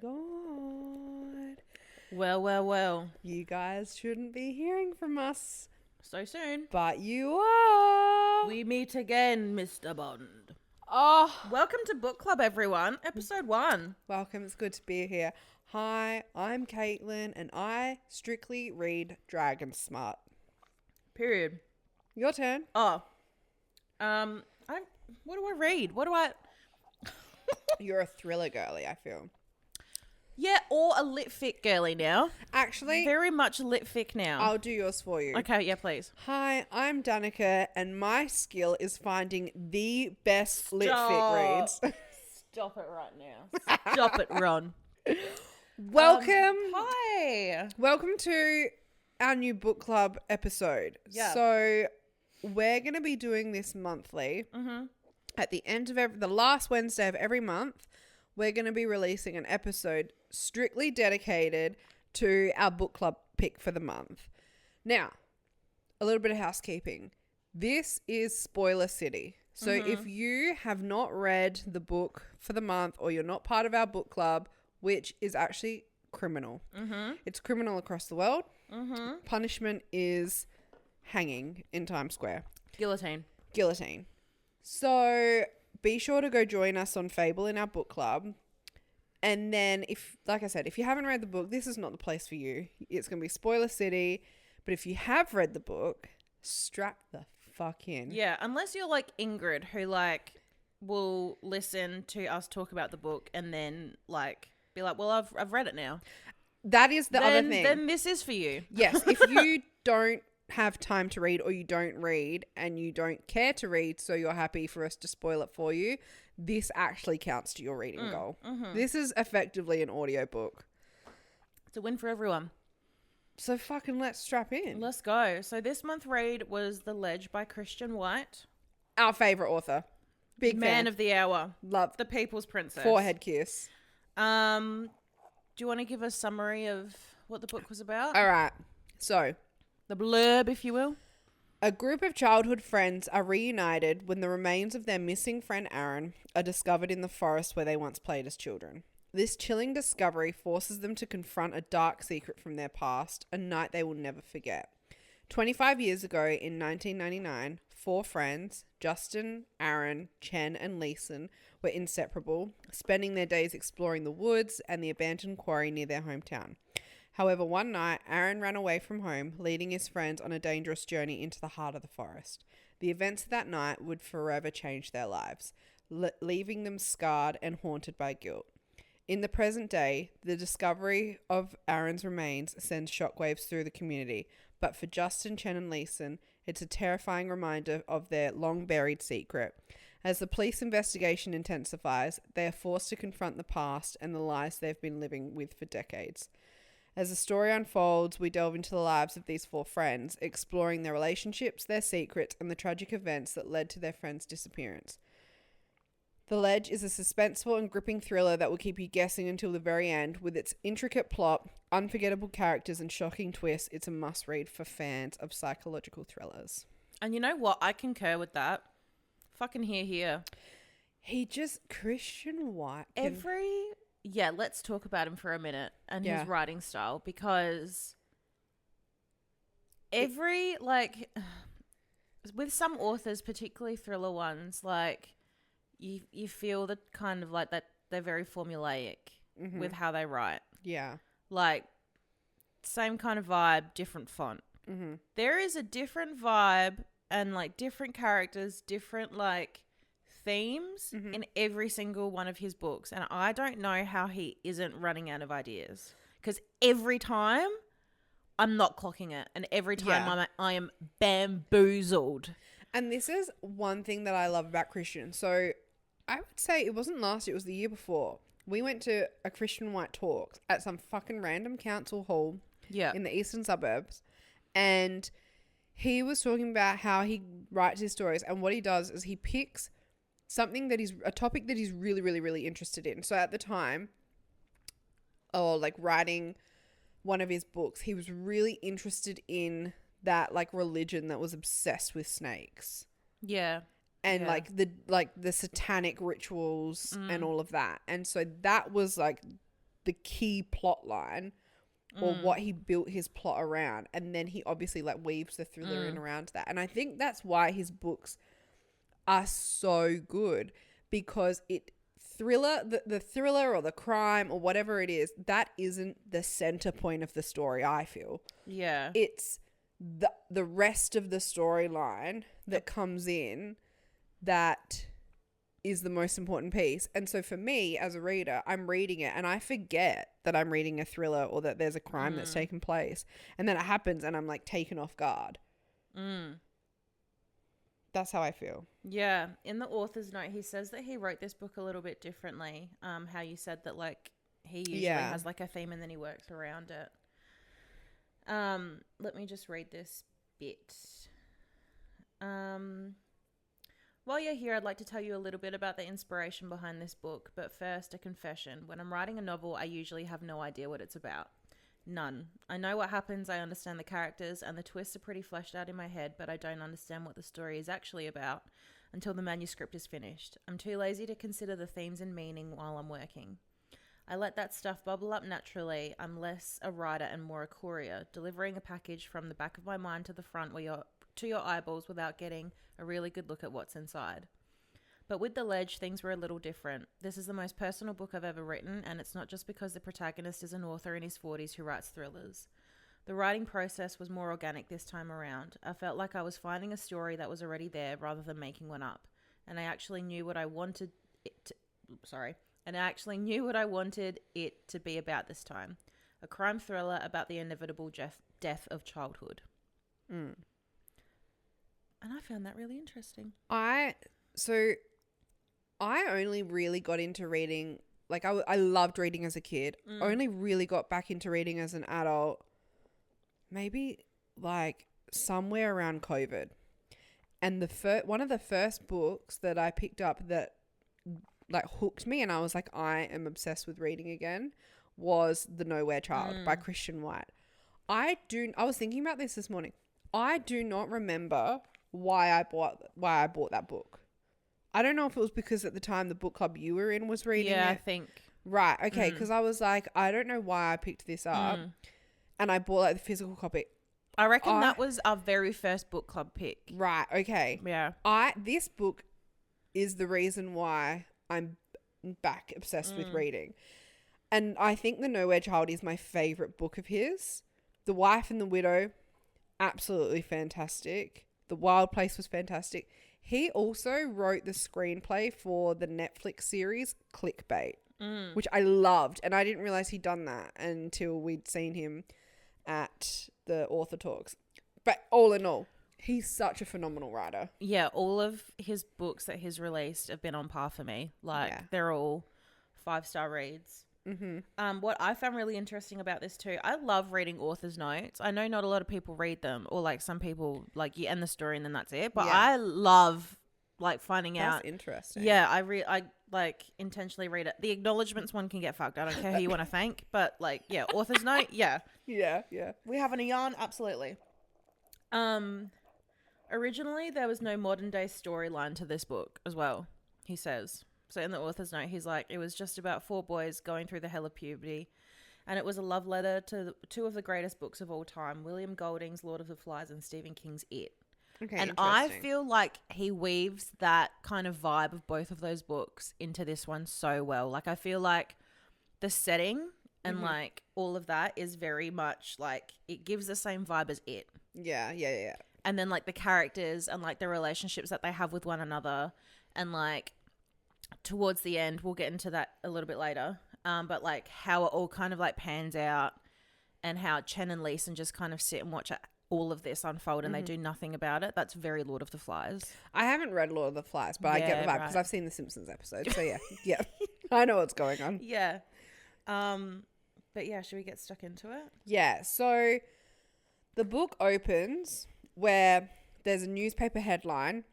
God. Well. You guys shouldn't be hearing from us, So soon. but you are. We meet again, Mr. Bond. Oh, Welcome to Book Club, everyone. Episode 1. welcome. It's good to be here. Hi, I'm Caitlin, and I strictly read Dragon Smart. Period. Your turn. Oh. What do I read? You're a thriller girly, I feel. Yeah, or a lit fic girly now. Actually, Very much lit fic now. I'll do yours for you. Okay, yeah, please. Hi, I'm Danica, and my skill is finding the best lit fic reads. Stop it right now. Stop it, Ron. Welcome. Hi. Welcome to our new book club episode. Yeah. So we're going to be doing this monthly. Mm-hmm. At the end of the last Wednesday of every month, we're going to be releasing an episode strictly dedicated to our book club pick for the month. Now, a little bit of housekeeping. This is spoiler city. So if you have not read the book for the month or you're not part of our book club, which is actually criminal. Mm-hmm. It's criminal across the world. Mm-hmm. Punishment is hanging in Times Square. Guillotine. So be sure to go join us on Fable in our book club. And then like I said, if you haven't read the book, this is not the place for you. It's going to be spoiler city. But if you have read the book, strap the fuck in. Yeah, unless you're like Ingrid, who like will listen to us talk about the book and then like be like, well, I've read it now. That is the other thing. Then this is for you. Yes, if you don't have time to read or you don't read and you don't care to read, so you're happy for us to spoil it for you, this actually counts to your reading goal. Mm-hmm. This is effectively an audiobook. It's a win for everyone. So fucking let's strap in. Let's go. So this month read was The Ledge by Christian White. Our favourite author. Big Man fan. of the Hour. Love. The People's Princess. Forehead kiss. Do you want to give a summary of what the book was about? All right. So, The blurb, if you will. a group of childhood friends are reunited when the remains of their missing friend Aaron are discovered in the forest where they once played as children. This chilling discovery forces them to confront a dark secret from their past, a night they will never forget. 25 years ago, in 1999, 4 friends, Justin, Aaron, Chen, and Leeson, were inseparable, spending their days exploring the woods and the abandoned quarry near their hometown. However, one night, Aaron ran away from home, leading his friends on a dangerous journey into the heart of the forest. The events of that night would forever change their lives, leaving them scarred and haunted by guilt. In the present day, the discovery of Aaron's remains sends shockwaves through the community, but for Justin, Chen, and Leeson, it's a terrifying reminder of their long-buried secret. As the police investigation intensifies, they are forced to confront the past and the lies they've been living with for decades. As the story unfolds, we delve into the lives of these 4 friends, exploring their relationships, their secrets, and the tragic events that led to their friends' disappearance. The Ledge is a suspenseful and gripping thriller that will keep you guessing until the very end. With its intricate plot, unforgettable characters, and shocking twists, it's a must-read for fans of psychological thrillers. And you know what? I concur with that. Fucking hear. Christian White. Yeah, let's talk about him for a minute and his writing style, because with some authors, particularly thriller ones, like you feel that kind of like that they're very formulaic with how they write. Yeah. Like same kind of vibe, different font. Mm-hmm. There is a different vibe and like different characters, different like themes in every single one of his books, and I don't know how he isn't running out of ideas, because every time I'm not clocking it, and every time I am bamboozled. And this is one thing that I love about Christian. So I would say it wasn't last year, it was the year before. We went to a Christian White talk at some fucking random council hall in the eastern suburbs, and he was talking about how he writes his stories, and what he does is he picks something that is a topic that he's really, really, really interested in. So at the time, writing one of his books, he was really interested in that like religion that was obsessed with snakes. Yeah. And the satanic rituals and all of that. And so that was like the key plot line or what he built his plot around, and then he obviously like weaves the thriller in around that. And I think that's why his books are so good, because the thriller or the crime or whatever it is, that isn't the center point of the story. I feel it's the rest of the storyline that comes in that is the most important piece. And so for me as a reader, I'm reading it and I forget that I'm reading a thriller or that there's a crime that's taken place, and then it happens and I'm like taken off guard. That's how I feel. Yeah. In the author's note, he says that he wrote this book a little bit differently. How you said that like he usually has like a theme and then he works around it. Let me just read this bit. While you're here, I'd like to tell you a little bit about the inspiration behind this book, but first, a confession. When I'm writing a novel, I usually have no idea what it's about. None. I know what happens, I understand the characters, and the twists are pretty fleshed out in my head, but I don't understand what the story is actually about until the manuscript is finished. I'm too lazy to consider the themes and meaning while I'm working. I let that stuff bubble up naturally. I'm less a writer and more a courier, delivering a package from the back of my mind to the front to your eyeballs without getting a really good look at what's inside. But with The Ledge, things were a little different. This is the most personal book I've ever written, and it's not just because the protagonist is an author in his 40s who writes thrillers. The writing process was more organic this time around. I felt like I was finding a story that was already there rather than making one up, and I actually knew what I wanted it to be about this time. A crime thriller about the inevitable death of childhood. And I found that really interesting. I only really got into reading, like I loved reading as a kid. Only really got back into reading as an adult, maybe like somewhere around COVID. And one of the first books that I picked up that like hooked me and I was like, I am obsessed with reading again, was The Nowhere Child by Christian White. I was thinking about this morning. I do not remember why I bought that book. I don't know if it was because at the time the book club you were in was reading it. Yeah, I think. Right. Okay. Because I was like, I don't know why I picked this up. And I bought like the physical copy. I reckon that was our very first book club pick. Right. Okay. Yeah. This book is the reason why I'm back obsessed with reading. And I think The Nowhere Child is my favorite book of his. The Wife and the Widow, absolutely fantastic. The Wild Place was fantastic. He also wrote the screenplay for the Netflix series Clickbait, which I loved. And I didn't realize he'd done that until we'd seen him at the author talks. But all in all, he's such a phenomenal writer. Yeah, all of his books that he's released have been on par for me. Like, they're all 5-star reads. What I found really interesting about this too, I love reading author's notes. I know not a lot of people read them, or like some people like you end the story and then that's it. But I love like finding out. That's interesting. Yeah, I like intentionally read it. The acknowledgements one can get fucked. I don't care who you want to thank, but like author's note, yeah. We having a yarn, absolutely. Originally there was no modern day storyline to this book as well, he says. So in the author's note, he's like, it was just about 4 boys going through the hell of puberty. And it was a love letter to 2 of the greatest books of all time, William Golding's Lord of the Flies and Stephen King's It. Okay, and I feel like he weaves that kind of vibe of both of those books into this one so well. Like, I feel like the setting and like all of that is very much like, it gives the same vibe as It. Yeah. And then like the characters and like the relationships that they have with one another, and like towards the end, we'll get into that a little bit later, but like how it all kind of like pans out, and how Chen and Leeson just kind of sit and watch all of this unfold and they do nothing about it. That's very Lord of the Flies. I haven't read Lord of the Flies, but I get the vibe because I've seen the Simpsons episode. So yeah, I know what's going on. Yeah. But yeah, should we get stuck into it? Yeah. So the book opens where there's a newspaper headline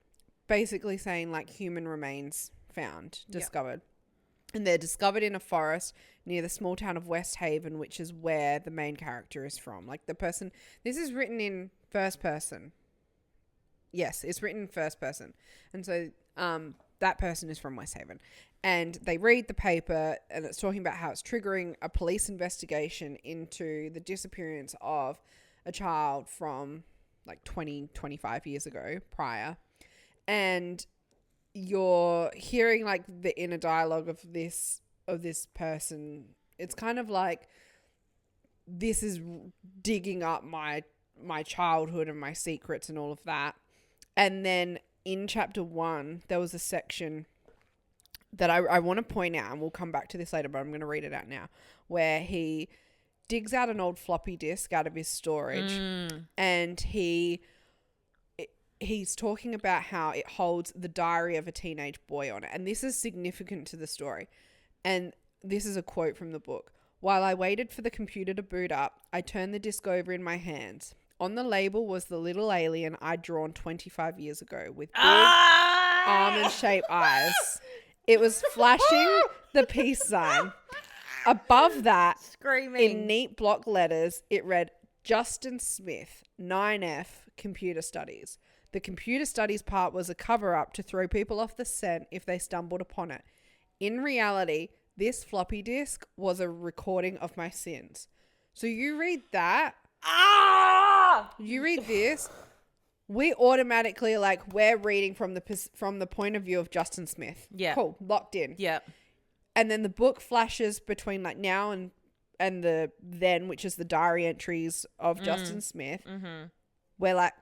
basically saying like human remains discovered. And they're discovered in a forest near the small town of West Haven, which is where the main character is from. Like the person, this is written in first person. Yes, it's written in first person. And so that person is from West Haven. And they read the paper, and it's talking about how it's triggering a police investigation into the disappearance of a child from like 20, 25 years ago prior. And you're hearing like the inner dialogue of this person. It's kind of like, this is digging up my childhood and my secrets and all of that. And then in chapter 1, there was a section that I want to point out, and we'll come back to this later, but I'm going to read it out now, where he digs out an old floppy disk out of his storage, and he's talking about how it holds the diary of a teenage boy on it. And this is significant to the story. And this is a quote from the book. While I waited for the computer to boot up, I turned the disc over in my hands. On the label was the little alien I'd drawn 25 years ago with big almond-shaped eyes. It was flashing the peace sign. Above that, Screaming. in neat block letters, it read, Justin Smith, 9F, Computer Studies. The computer studies part was a cover-up to throw people off the scent if they stumbled upon it. In reality, this floppy disk was a recording of my sins. So you read that. You read this. We automatically we're reading from the point of view of Justin Smith. Yeah. Cool. Locked in. Yeah. And then the book flashes between now and the then, which is the diary entries of Justin Smith. Mm-hmm. Where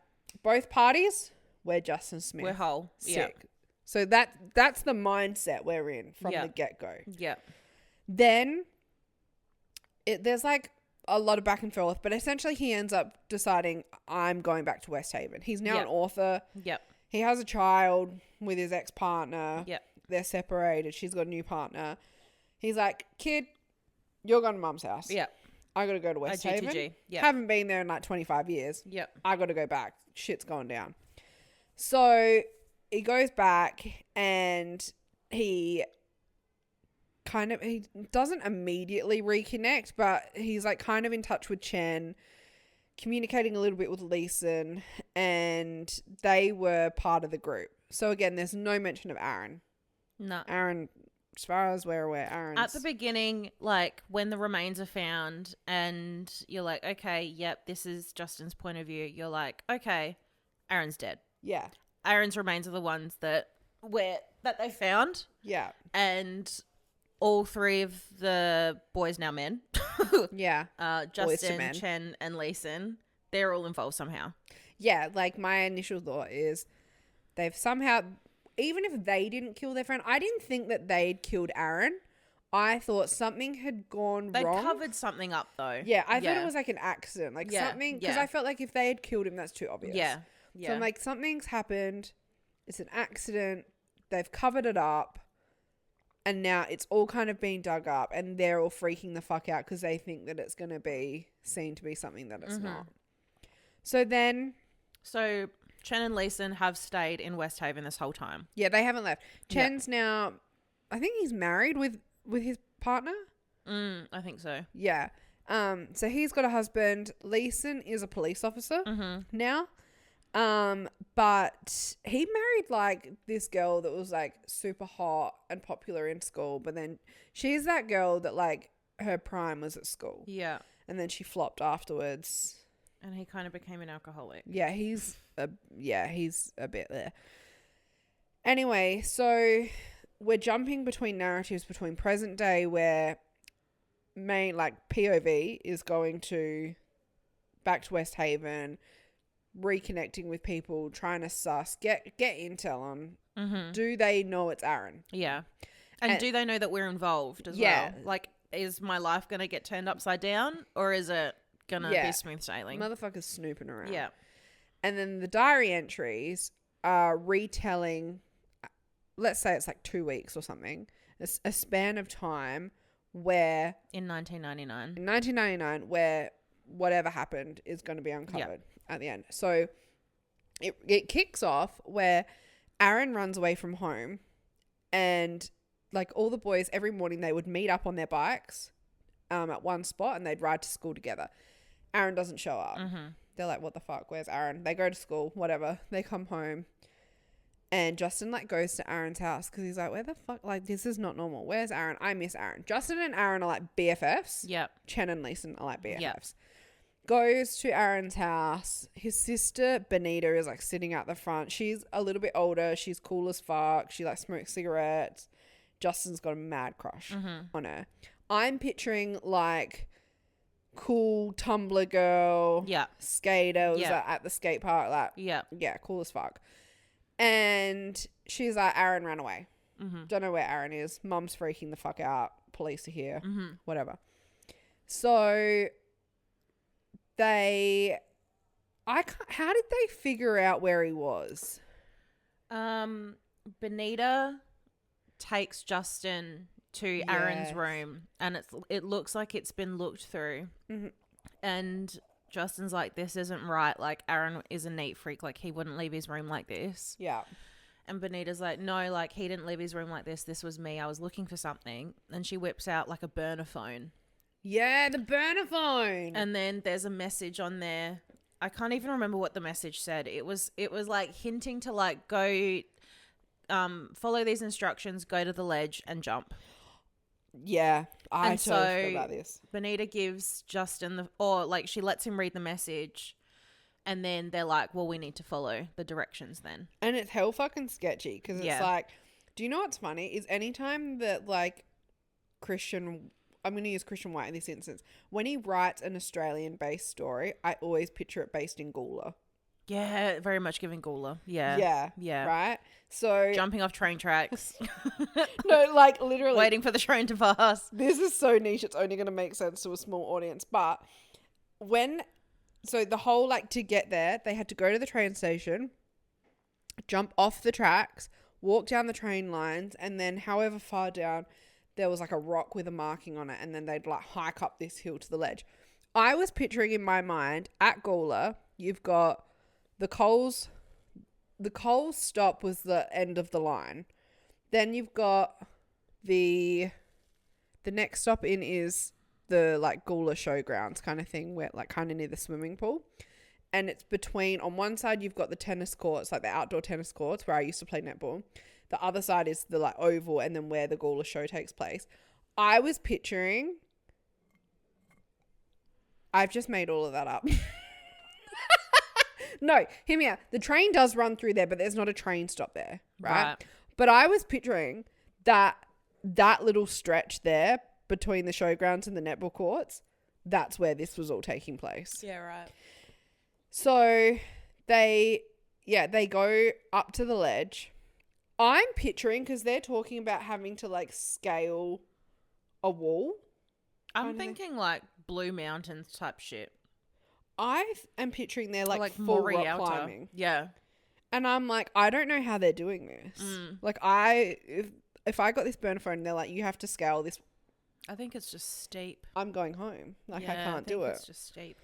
both parties, we're Justin Smith. We're whole. Sick. Yeah. So that's the mindset we're in from the get-go. Yeah. Then there's a lot of back and forth, but essentially he ends up deciding, I'm going back to West Haven. He's now an author. Yep. He has a child with his ex-partner. Yep. They're separated. She's got a new partner. He's like, kid, you're going to mum's house. Yep. I got to go to West Haven. Yep. Haven't been there in 25 years. Yep. I got to go back. Shit's going down. So he goes back, and he doesn't immediately reconnect, but he's kind of in touch with Chen, communicating a little bit with Leeson, and they were part of the group. So again, there's no mention of Aaron. No. Aaron, as far as we're aware, Aaron's... At the beginning, when the remains are found and you're like, okay, yep, this is Justin's point of view. You're like, okay, Aaron's dead. Yeah. Aaron's remains are the ones that they found. Yeah. And all three of the boys, now men. Yeah. Justin, Chen, and Leeson, they're all involved somehow. Yeah, my initial thought is they've somehow... Even if they didn't kill their friend, I didn't think that they'd killed Aaron. I thought something had gone They wrong. They covered something up, though. Yeah, I thought it was an accident. Something... Because I felt if they had killed him, that's too obvious. Yeah. Yeah. So I'm something's happened. It's an accident. They've covered it up. And now it's all kind of being dug up. And they're all freaking the fuck out because they think that it's going to be seen to be something that it's not. So then... So... Chen and Leeson have stayed in West Haven this whole time. Yeah, they haven't left. Chen's now, I think he's married with his partner. I think so. Yeah. So he's got a husband. Leeson is a police officer now. But he married this girl that was super hot and popular in school. But then she's that girl that her prime was at school. Yeah. And then she flopped afterwards. And he kind of became an alcoholic. Yeah, he's a bit there. Anyway, so we're jumping between narratives between present day where main POV is going to back to West Haven, reconnecting with people, trying to get intel on do they know it's Aaron? Yeah. And do they know that we're involved as well? Is my life going to get turned upside down, or is it gonna be smooth sailing? Motherfuckers snooping around. Yeah. And then the diary entries are retelling, let's say it's 2 weeks or something, a span of time where... In 1999. In 1999, where whatever happened is going to be uncovered at the end. So it kicks off where Aaron runs away from home, and all the boys, every morning they would meet up on their bikes at one spot and they'd ride to school together. Aaron doesn't show up. They're like, what the fuck? Where's Aaron? They go to school, whatever. They come home. And Justin like goes to Aaron's house because he's like, where the fuck? Like, this is not normal. Where's Aaron? I miss Aaron. Justin and Aaron are like BFFs. Yep. Chen and Leeson are like BFFs. Yep. Goes to Aaron's house. His sister Benita is like sitting out the front. She's a little bit older. She's cool as fuck. She like smokes cigarettes. Justin's got a mad crush on her. I'm picturing like cool Tumblr girl. Yeah. Skater. Was like, at the skate park. Like, Yeah. yeah, cool as fuck. And she's like, Aaron ran away. Don't know where Aaron is. Mum's freaking the fuck out. Police are here. Whatever. So how did they figure out where he was? Benita takes Justin to Aaron's room, and it looks like it's been looked through. And Justin's like, this isn't right. Like, Aaron is a neat freak. Like, he wouldn't leave his room like this. Yeah. And Benita's like, no, like, he didn't leave his room like this. This was me. I was looking for something. And she whips out like a burner phone. Yeah, the burner phone. And then there's a message on there. I can't even remember what the message said. It was like hinting to like go follow these instructions, go to the ledge and jump. Yeah, I And totally so forgot about this. Benita gives Justin she lets him read the message, and then they're like, well, we need to follow the directions then. And it's hell fucking sketchy because it's like, do you know what's funny? Is anytime that like I'm going to use Christian White in this instance, when he writes an Australian-based story, I always picture it based in Gula. Yeah, very much giving Gula. Yeah. Yeah. Yeah. Right? So Jumping off train tracks. no, like literally Waiting for the train to pass. this is so niche, it's only going to make sense to a small audience. But so the whole like to get there, they had to go to the train station, jump off the tracks, walk down the train lines, and then however far down there was like a rock with a marking on it, and then they'd like hike up this hill to the ledge. I was picturing in my mind at Gawler, you've got the Coles stop was the end of the line. Then you've got the next stop in is the like Gawler Showgrounds kind of thing, where like kind of near the swimming pool. And it's between, on one side you've got the tennis courts, like the outdoor tennis courts where I used to play netball. The other side is the like oval, and then where the Gawler show takes place. I was picturing, I've just made all of that up. No, hear me out. The train does run through there, but there's not a train stop there, right? But I was picturing that little stretch there between the showgrounds and the netball courts, that's where this was all taking place. Yeah, right. So they go up to the ledge. I'm picturing, because they're talking about having to like scale a wall. I'm thinking like Blue Mountains type shit. I am picturing they're like full rock climbing. Yeah. And I'm like, I don't know how they're doing this. Like if I got this burner phone and they're like, you have to scale this, I think it's just steep. I'm going home. Like, Yeah, I can't do it. It's just steep.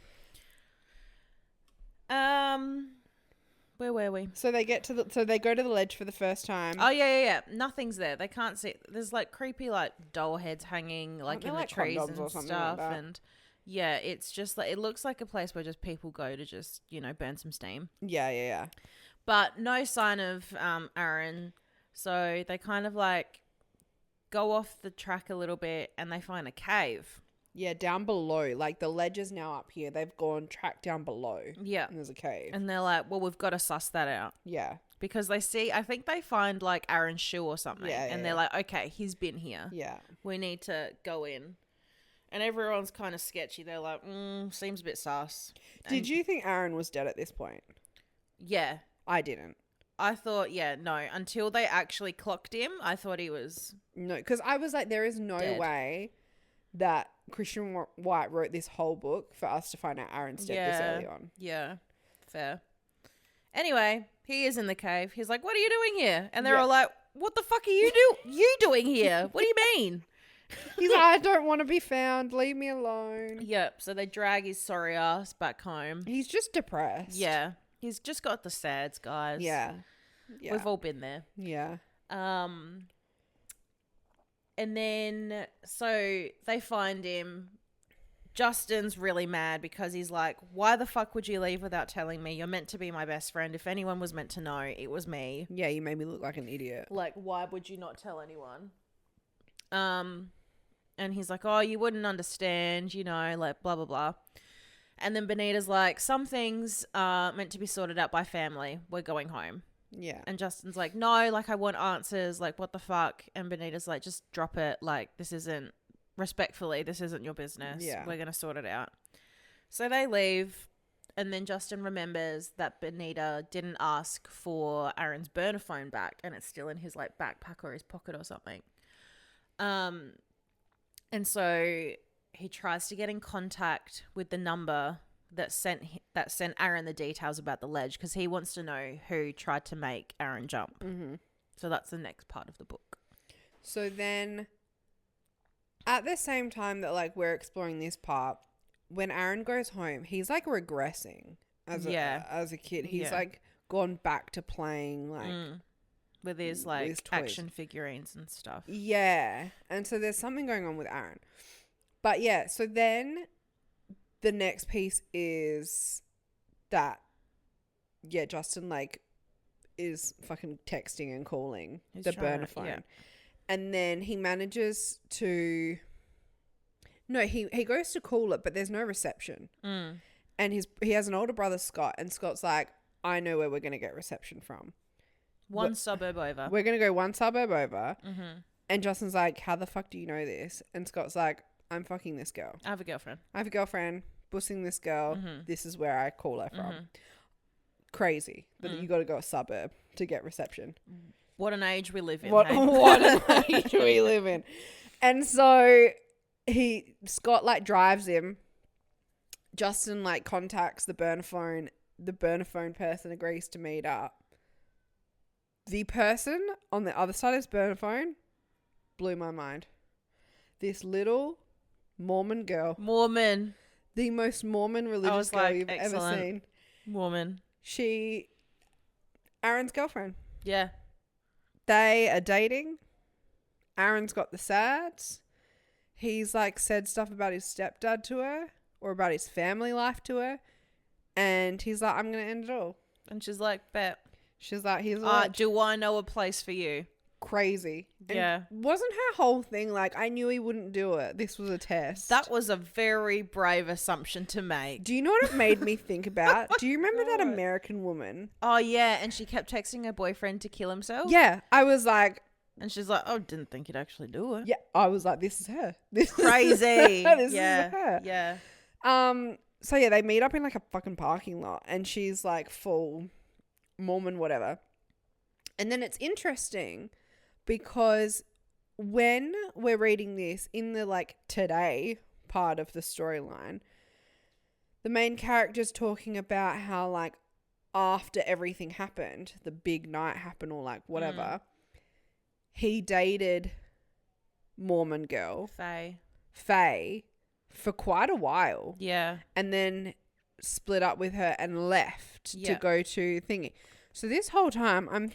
Where were we? So they go to the ledge for the first time. Oh yeah. Nothing's there. They can't see. There's like creepy like doll heads hanging like in the trees and stuff, and yeah, it's just like, it looks like a place where just people go to just, burn some steam. Yeah. But no sign of Aaron. So they kind of like go off the track a little bit, and they find a cave. Yeah, down below. Like, the ledge is now up here. They've gone track down below. Yeah. And there's a cave. And they're like, well, we've got to suss that out. Yeah. Because I think they find like Aaron's shoe or something. Yeah, and they're like, okay, he's been here. Yeah. We need to go in. And everyone's kind of sketchy. They're like, seems a bit sus. Did you think Aaron was dead at this point? Yeah. I didn't. I thought, no. Until they actually clocked him, I thought he was... No, because I was like, there is no way that Christian White wrote this whole book for us to find out Aaron's dead this early on. Yeah, fair. Anyway, he is in the cave. He's like, what are you doing here? And they're all like, what the fuck are you doing here? What do you mean? He's like, I don't want to be found. Leave me alone. Yep. So they drag his sorry ass back home. He's just depressed. Yeah. He's just got the sads, guys. Yeah. We've all been there. Yeah. And then, so they find him. Justin's really mad because he's like, why the fuck would you leave without telling me? You're meant to be my best friend. If anyone was meant to know, it was me. Yeah, you made me look like an idiot. Like, why would you not tell anyone? And he's like, oh, you wouldn't understand, you know, like blah, blah, blah. And then Benita's like, some things are meant to be sorted out by family. We're going home. Yeah. And Justin's like, no, like I want answers. Like, what the fuck? And Benita's like, just drop it. Like, this isn't your business. Yeah. We're going to sort it out. So they leave. And then Justin remembers that Benita didn't ask for Aaron's burner phone back. And it's still in his like backpack or his pocket or something. And so he tries to get in contact with the number that sent Aaron the details about the ledge because he wants to know who tried to make Aaron jump. Mm-hmm. So that's the next part of the book. So then at the same time that like we're exploring this part, when Aaron goes home, he's like regressing as a kid. He's like gone back to playing like with his like his toys. action figurines and stuff. Yeah. And so there's something going on with Aaron. But yeah, so then the next piece is that Justin like is fucking texting and calling the burner phone. Yeah. And then he manages to he goes to call it, but there's no reception. And he has an older brother, Scott, and Scott's like, I know where we're going to get reception from. One suburb over. We're going to go one suburb over. Mm-hmm. And Justin's like, how the fuck do you know this? And Scott's like, I'm fucking this girl. I have a girlfriend. Bussing this girl. Mm-hmm. This is where I call her from. Mm-hmm. Crazy. But you got to go a suburb to get reception. What an age we live in. What an age we live in. And so Scott like drives him. Justin like contacts the burner phone. The burner phone person agrees to meet up. The person on the other side of his burner phone blew my mind. This little Mormon girl. The most Mormon religious girl you've ever seen. Mormon. Aaron's girlfriend. Yeah. They are dating. Aaron's got the sads. He's like said stuff about his stepdad to her or about his family life to her. And he's like, I'm going to end it all. And she's like, bet. She's like, here's what. Do I know a place for you? Crazy. And yeah. Wasn't her whole thing like, I knew he wouldn't do it. This was a test. That was a very brave assumption to make. Do you know what it made me think about? Do you remember that American woman? Oh, yeah. And she kept texting her boyfriend to kill himself. Yeah. I was like. And she's like, oh, didn't think you'd actually do it. Yeah. I was like, this is her. This crazy. This is her. Yeah. So yeah, they meet up in like a fucking parking lot and she's like full Mormon whatever. And then it's interesting because when we're reading this in the like today part of the storyline, the main character's talking about how like after everything happened, the big night happened or like whatever, he dated Mormon girl Faye for quite a while. Yeah. And then split up with her and left to go to thingy. So this whole time I'm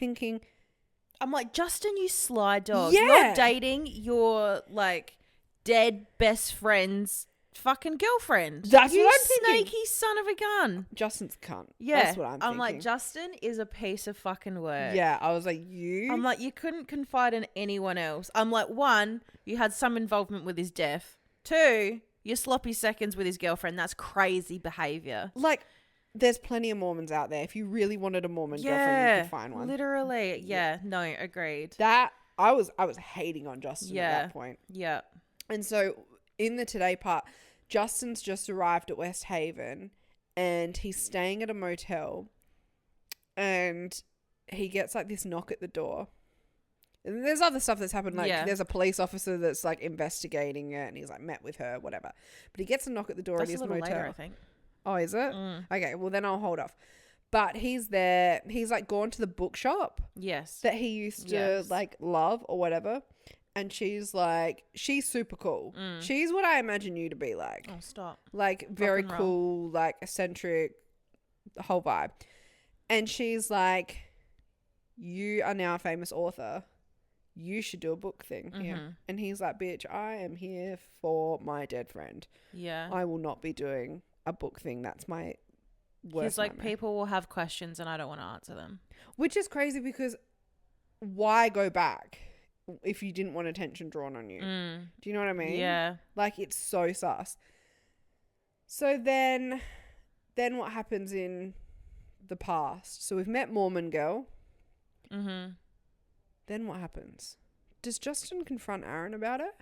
like, Justin, you sly dog. Yeah. You're dating your like dead best friend's fucking girlfriend. That's you what I'm thinking. Snaky son of a gun. Justin's a cunt. Yeah. That's what I'm thinking. I'm like, Justin is a piece of fucking work. Yeah. I was like, I'm like, you couldn't confide in anyone else. I'm like, 1, you had some involvement with his death. 2, you're sloppy seconds with his girlfriend. That's crazy behavior. Like, there's plenty of Mormons out there. If you really wanted a Mormon girlfriend, you could find one. Literally. Yeah. No, agreed. That I was hating on Justin at that point. Yeah. And so in the today part, Justin's just arrived at West Haven and he's staying at a motel and he gets like this knock at the door. And there's other stuff that's happened. Like there's a police officer that's like investigating it and he's like met with her, whatever. But he gets a knock at the door at his motel. Later, I think. Oh, is it? Okay, well then I'll hold off. But he's there. He's like gone to the bookshop. Yes. That he used to like love or whatever. And she's like, she's super cool. She's what I imagine you to be like. Oh, stop. Like very cool, like eccentric, the whole vibe. And she's like, you are now a famous author. you should do a book thing here. Mhm. And he's like, bitch, I am here for my dead friend. Yeah. I will not be doing a book thing. That's my worst He's like, nightmare. people will have questions and I don't want to answer them. Which is crazy because why go back if you didn't want attention drawn on you? Do you know what I mean? Yeah. Like, it's so sus. So then what happens in the past? So we've met Mormon girl. Mm-hmm. Then what happens? Does Justin confront Aaron about it?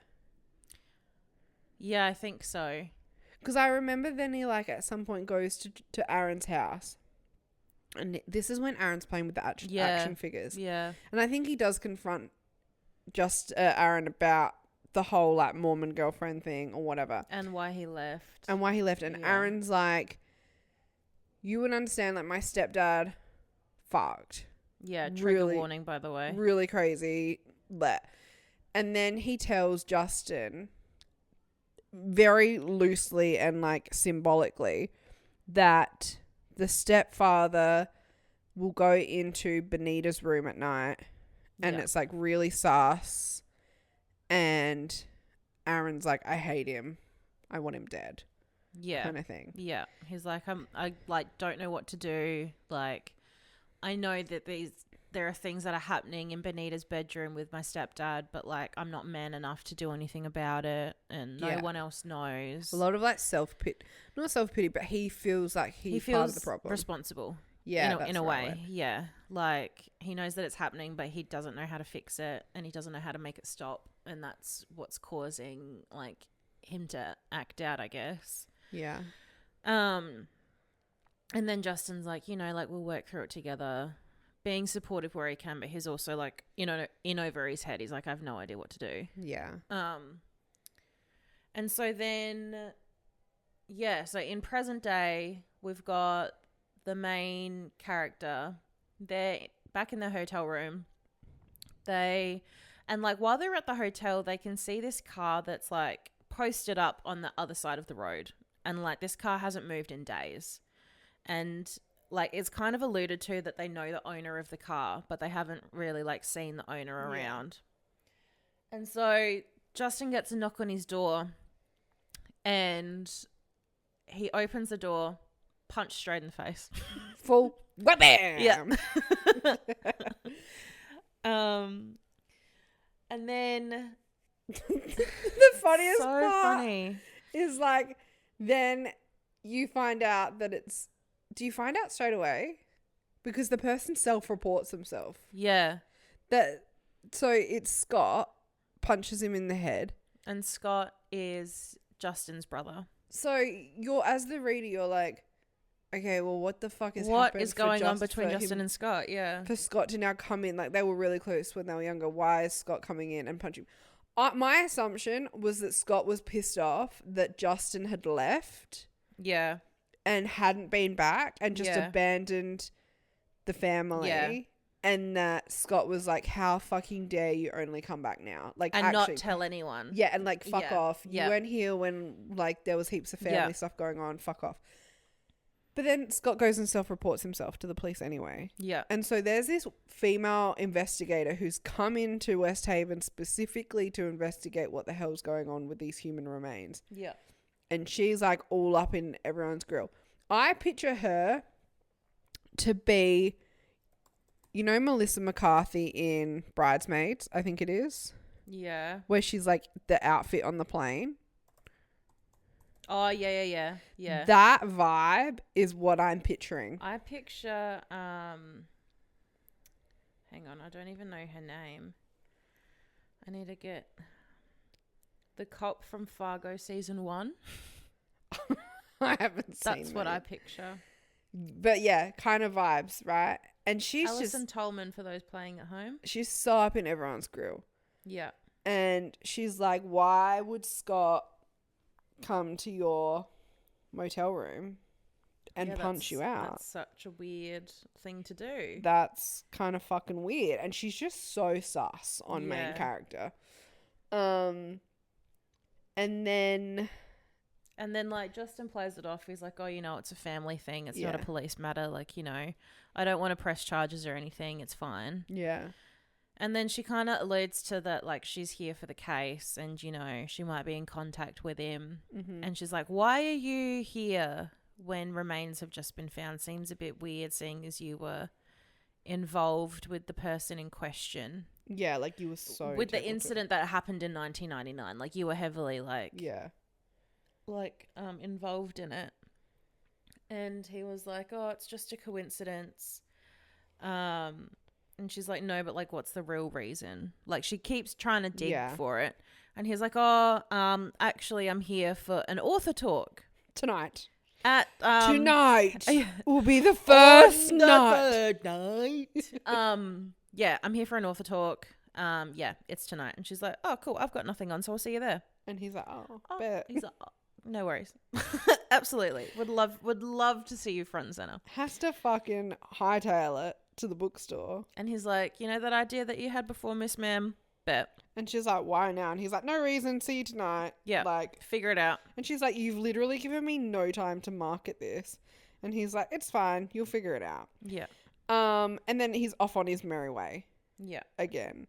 Yeah, I think so. Because I remember then he, like, at some point goes to Aaron's house. And this is when Aaron's playing with the action figures. Yeah. And I think he does confront Aaron about the whole, like, Mormon girlfriend thing or whatever. And why he left. And Aaron's like, you would understand, like, my stepdad fucked. Yeah, trigger Really, warning, by the way. really crazy. And then he tells Justin very loosely and, like, symbolically that the stepfather will go into Benita's room at night and it's, like, really sus. And Aaron's like, I hate him. I want him dead. Yeah. Kind of thing. Yeah. He's like, I like don't know what to do. Like, I know that there are things that are happening in Benita's bedroom with my stepdad, but, like, I'm not man enough to do anything about it, and no one else knows. A lot of, like, not self-pity, but he feels like he feels part of the problem. Responsible. Yeah, in a way. Yeah. Like, he knows that it's happening, but he doesn't know how to fix it, and he doesn't know how to make it stop, and that's what's causing, like, him to act out, I guess. Yeah. And then Justin's like, like, we'll work through it together, being supportive where he can, but he's also, like, in over his head. He's like, I have no idea what to do. Yeah. And so then, so in present day, we've got the main character. They're back in the hotel room. While they're at the hotel, they can see this car that's, like, posted up on the other side of the road. And, like, this car hasn't moved in days. And, like, it's kind of alluded to that they know the owner of the car, but they haven't really, like, seen the owner around. And so Justin gets a knock on his door and he opens the door, punch straight in the face. Full wham! Yeah. And then the funniest so part funny is, like, then you find out that do you find out straight away? Because the person self-reports himself. Yeah. So it's Scott punches him in the head. And Scott is Justin's brother. So as the reader, you're like, okay, well, what the fuck is what is going on between Justin and Scott? Yeah. For Scott to now come in, like, they were really close when they were younger. Why is Scott coming in and punching? My assumption was that Scott was pissed off that Justin had left. Yeah. And hadn't been back and just abandoned the family. Yeah. And that Scott was like, how fucking dare you only come back now? Like, and actually, not tell anyone. Yeah, and, like, fuck off. You Yeah. weren't here when, like, there was heaps of family stuff going on. Fuck off. But then Scott goes and self-reports himself to the police anyway. Yeah. And so there's this female investigator who's come into West Haven specifically to investigate what the hell's going on with these human remains. Yeah. And she's, like, all up in everyone's grill. I picture her to be, Melissa McCarthy in Bridesmaids, I think it is. Yeah. Where she's, like, the outfit on the plane. Oh, yeah. That vibe is what I'm picturing. I picture, hang on, I don't even know her name. I need to get the cop from Fargo season 1. I haven't seen That's what I picture. But yeah, kind of vibes, right? And she's Alison Tolman for those playing at home. She's so up in everyone's grill. Yeah. And she's like, why would Scott come to your motel room and punch you out? That's such a weird thing to do. That's kind of fucking weird. And she's just so sus on main character. And then, like, Justin plays it off. He's like, oh, it's a family thing. It's not a police matter. Like, I don't want to press charges or anything. It's fine. Yeah. And then she kind of alludes to that, like, she's here for the case and, you know, she might be in contact with him. Mm-hmm. And she's like, why are you here when remains have just been found? Seems a bit weird seeing as you were involved with the person in question. Yeah, like you were so with the integral to it. incident that happened in 1999. Like, you were heavily, like, Yeah. like, involved in it. And he was like, oh, it's just a coincidence. And she's like, no, but like, what's the real reason? Like, she keeps trying to dig for it. And he's like, oh, actually, I'm here for an author talk. Tonight. Tonight will be the first night. Yeah, I'm here for an author talk. Yeah, it's tonight. And she's like, oh, cool. I've got nothing on, so I'll see you there. And he's like, oh, bet. He's like, oh, no worries. Absolutely. Would love to see you front and center. Has to fucking hightail it to the bookstore. And he's like, you know that idea that you had before, Miss Ma'am? Bet. And she's like, why now? And he's like, no reason. See you tonight. Yeah. Like, figure it out. And she's like, you've literally given me no time to market this. And he's like, it's fine. You'll figure it out. Yeah. And then he's off on his merry way. Yeah. Again.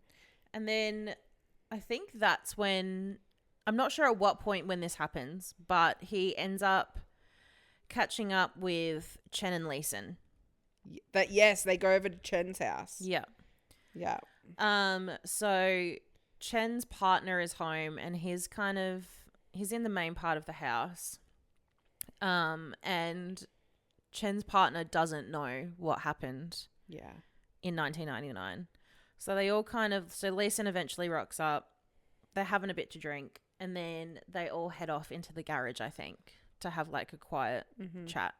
And then I think that's when, I'm not sure at what point when this happens, but he ends up catching up with Chen and Leeson. Yes, they go over to Chen's house. Yeah. Yeah. So Chen's partner is home and he's in the main part of the house. And Chen's partner doesn't know what happened. Yeah. In 1999. So they all so Leeson eventually rocks up. They're having a bit to drink and then they all head off into the garage, I think, to have like a quiet chat.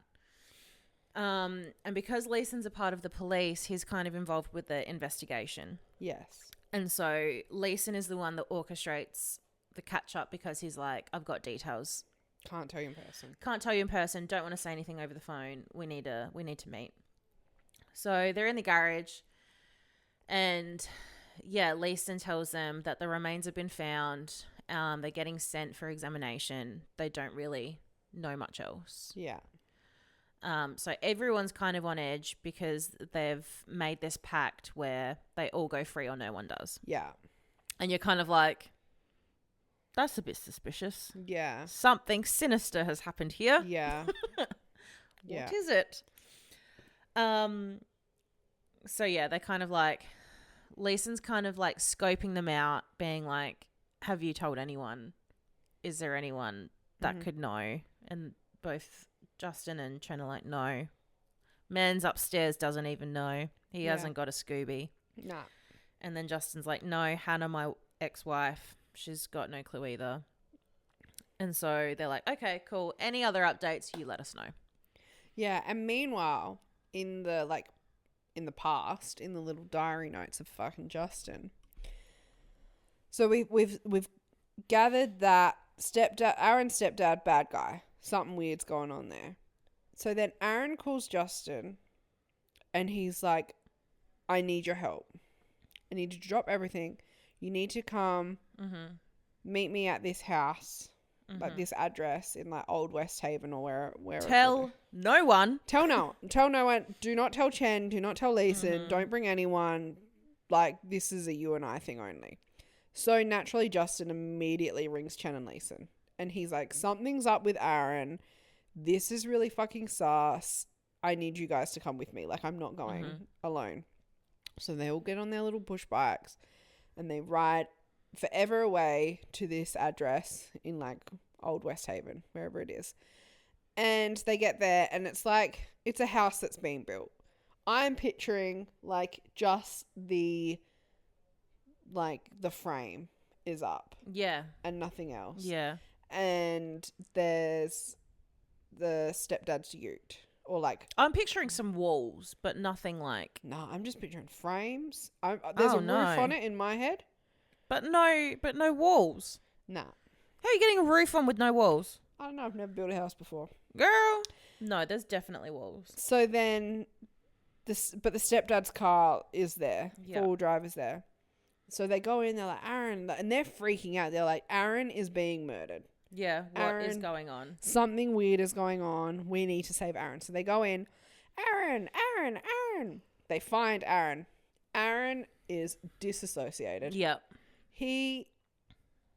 And because Leeson's a part of the police, he's kind of involved with the investigation. Yes. And so Leeson is the one that orchestrates the catch up because he's like, I've got details. Can't tell you in person. Can't tell you in person. Don't want to say anything over the phone. We need to meet. So they're in the garage and yeah, Leeson tells them that the remains have been found. They're getting sent for examination. They don't really know much else. Yeah. So everyone's kind of on edge because they've made this pact where they all go free or no one does. Yeah. And you're kind of like, that's a bit suspicious. Yeah. Something sinister has happened here. Yeah. What is it? So yeah, they kind of like, Leeson's kind of like scoping them out, being like, have you told anyone? Is there anyone that could know? And both Justin and Chen are like, no. Man's upstairs doesn't even know. He hasn't got a Scooby. Nah. And then Justin's like, no, Hannah, my ex-wife, she's got no clue either. And so they're like, okay, cool. Any other updates, you let us know. Yeah, and meanwhile, in the past, in the little diary notes of fucking Justin. So we've gathered that Aaron's stepdad, bad guy. Something weird's going on there. So then Aaron calls Justin and he's like, I need your help. I need you to drop everything. You need to come meet me at this house, like this address in like Old West Haven or where. Tell no one. Tell no one. Do not tell Chen. Do not tell Leeson. Don't bring anyone. Like, this is a you and I thing only. So naturally, Justin immediately rings Chen and Leeson. And he's like, something's up with Aaron. This is really fucking sus. I need you guys to come with me. Like, I'm not going alone. So they all get on their little push bikes and they ride forever away to this address in like Old West Haven, wherever it is. And they get there and it's like, it's a house that's being built. I'm picturing like just the frame is up. Yeah. And nothing else. Yeah. And there's the stepdad's ute. Or like, I'm picturing some walls, but nothing like. No, I'm just picturing frames. There's a roof on it in my head. But no walls. Nah. How are you getting a roof on with no walls? I don't know. I've never built a house before. Girl. No, there's definitely walls. So then, the stepdad's car is there. Yeah. 4-wheel drive is there. So they go in, they're like, Aaron, and they're freaking out. They're like, Aaron is being murdered. Yeah, what is going on? Something weird is going on. We need to save Aaron. So they go in, Aaron. They find Aaron. Aaron is disassociated. Yep. He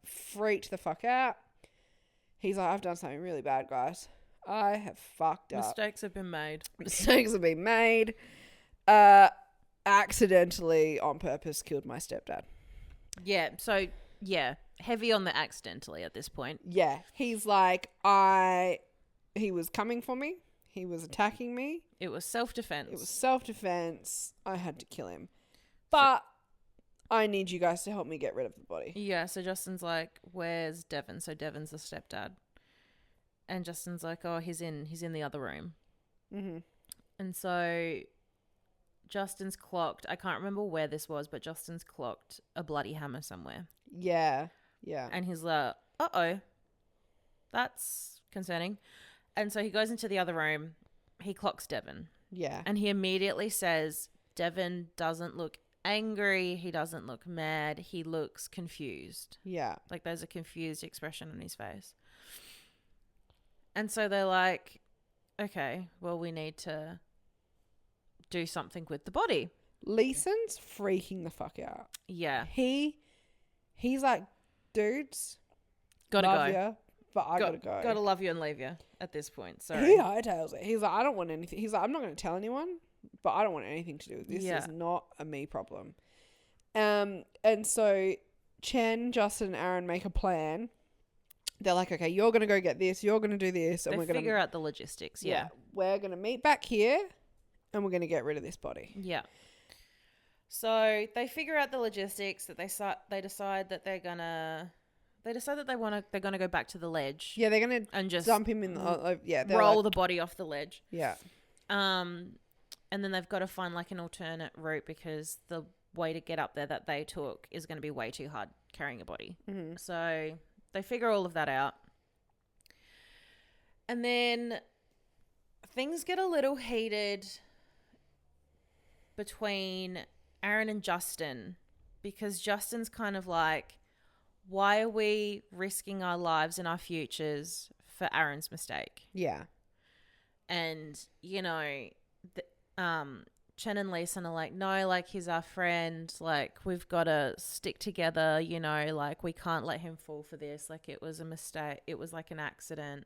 freaked the fuck out. He's like, I've done something really bad, guys. I have fucked up. Mistakes have been made. Mistakes have been made. Accidentally, on purpose, killed my stepdad. Yeah. So, yeah. Heavy on the accidentally at this point. Yeah. He's like, he was coming for me. He was attacking me. It was self-defense. It was self-defense. I had to kill him. But I need you guys to help me get rid of the body. Yeah, so Justin's like, where's Devon? So Devon's the stepdad. And Justin's like, oh, he's in the other room. Mm-hmm. And so Justin's clocked, I can't remember where this was, but Justin's clocked a bloody hammer somewhere. Yeah. Yeah. And he's like, uh-oh, that's concerning. And so he goes into the other room. He clocks Devon. Yeah. And he immediately says, Devon doesn't look angry. He doesn't look mad. He looks confused. Yeah. Like there's a confused expression on his face. And so they're like, okay, well, we need to do something with the body. Leeson's freaking the fuck out. Yeah. He's like, dudes, Gotta love go. ya, but I gotta go. Gotta love you and leave you at this point. Sorry. He hightails it. He's like, I don't want anything. He's like, I'm not going to tell anyone, but I don't want anything to do with this. Yeah. It's not a me problem. And so Chen, Justin, and Aaron make a plan. They're like, okay, you're going to go get this. You're going to do this. And They we're going to figure out the logistics. Yeah. We're going to meet back here and we're going to get rid of this body. Yeah. So they figure out the logistics that they decide that they're gonna go back to the ledge. Yeah, they're going to and just dump him in the, roll the body off the ledge. Yeah. And then they've got to find like an alternate route because the way to get up there that they took is going to be way too hard carrying a body. Mm-hmm. So they figure all of that out. And then things get a little heated between Aaron and Justin because Justin's kind of like, why are we risking our lives and our futures for Aaron's mistake? Yeah. And, you know, Chen and Leeson are like, no, like, he's our friend. Like, we've got to stick together, you know, like, we can't let him fall for this. Like, it was a mistake. It was like an accident.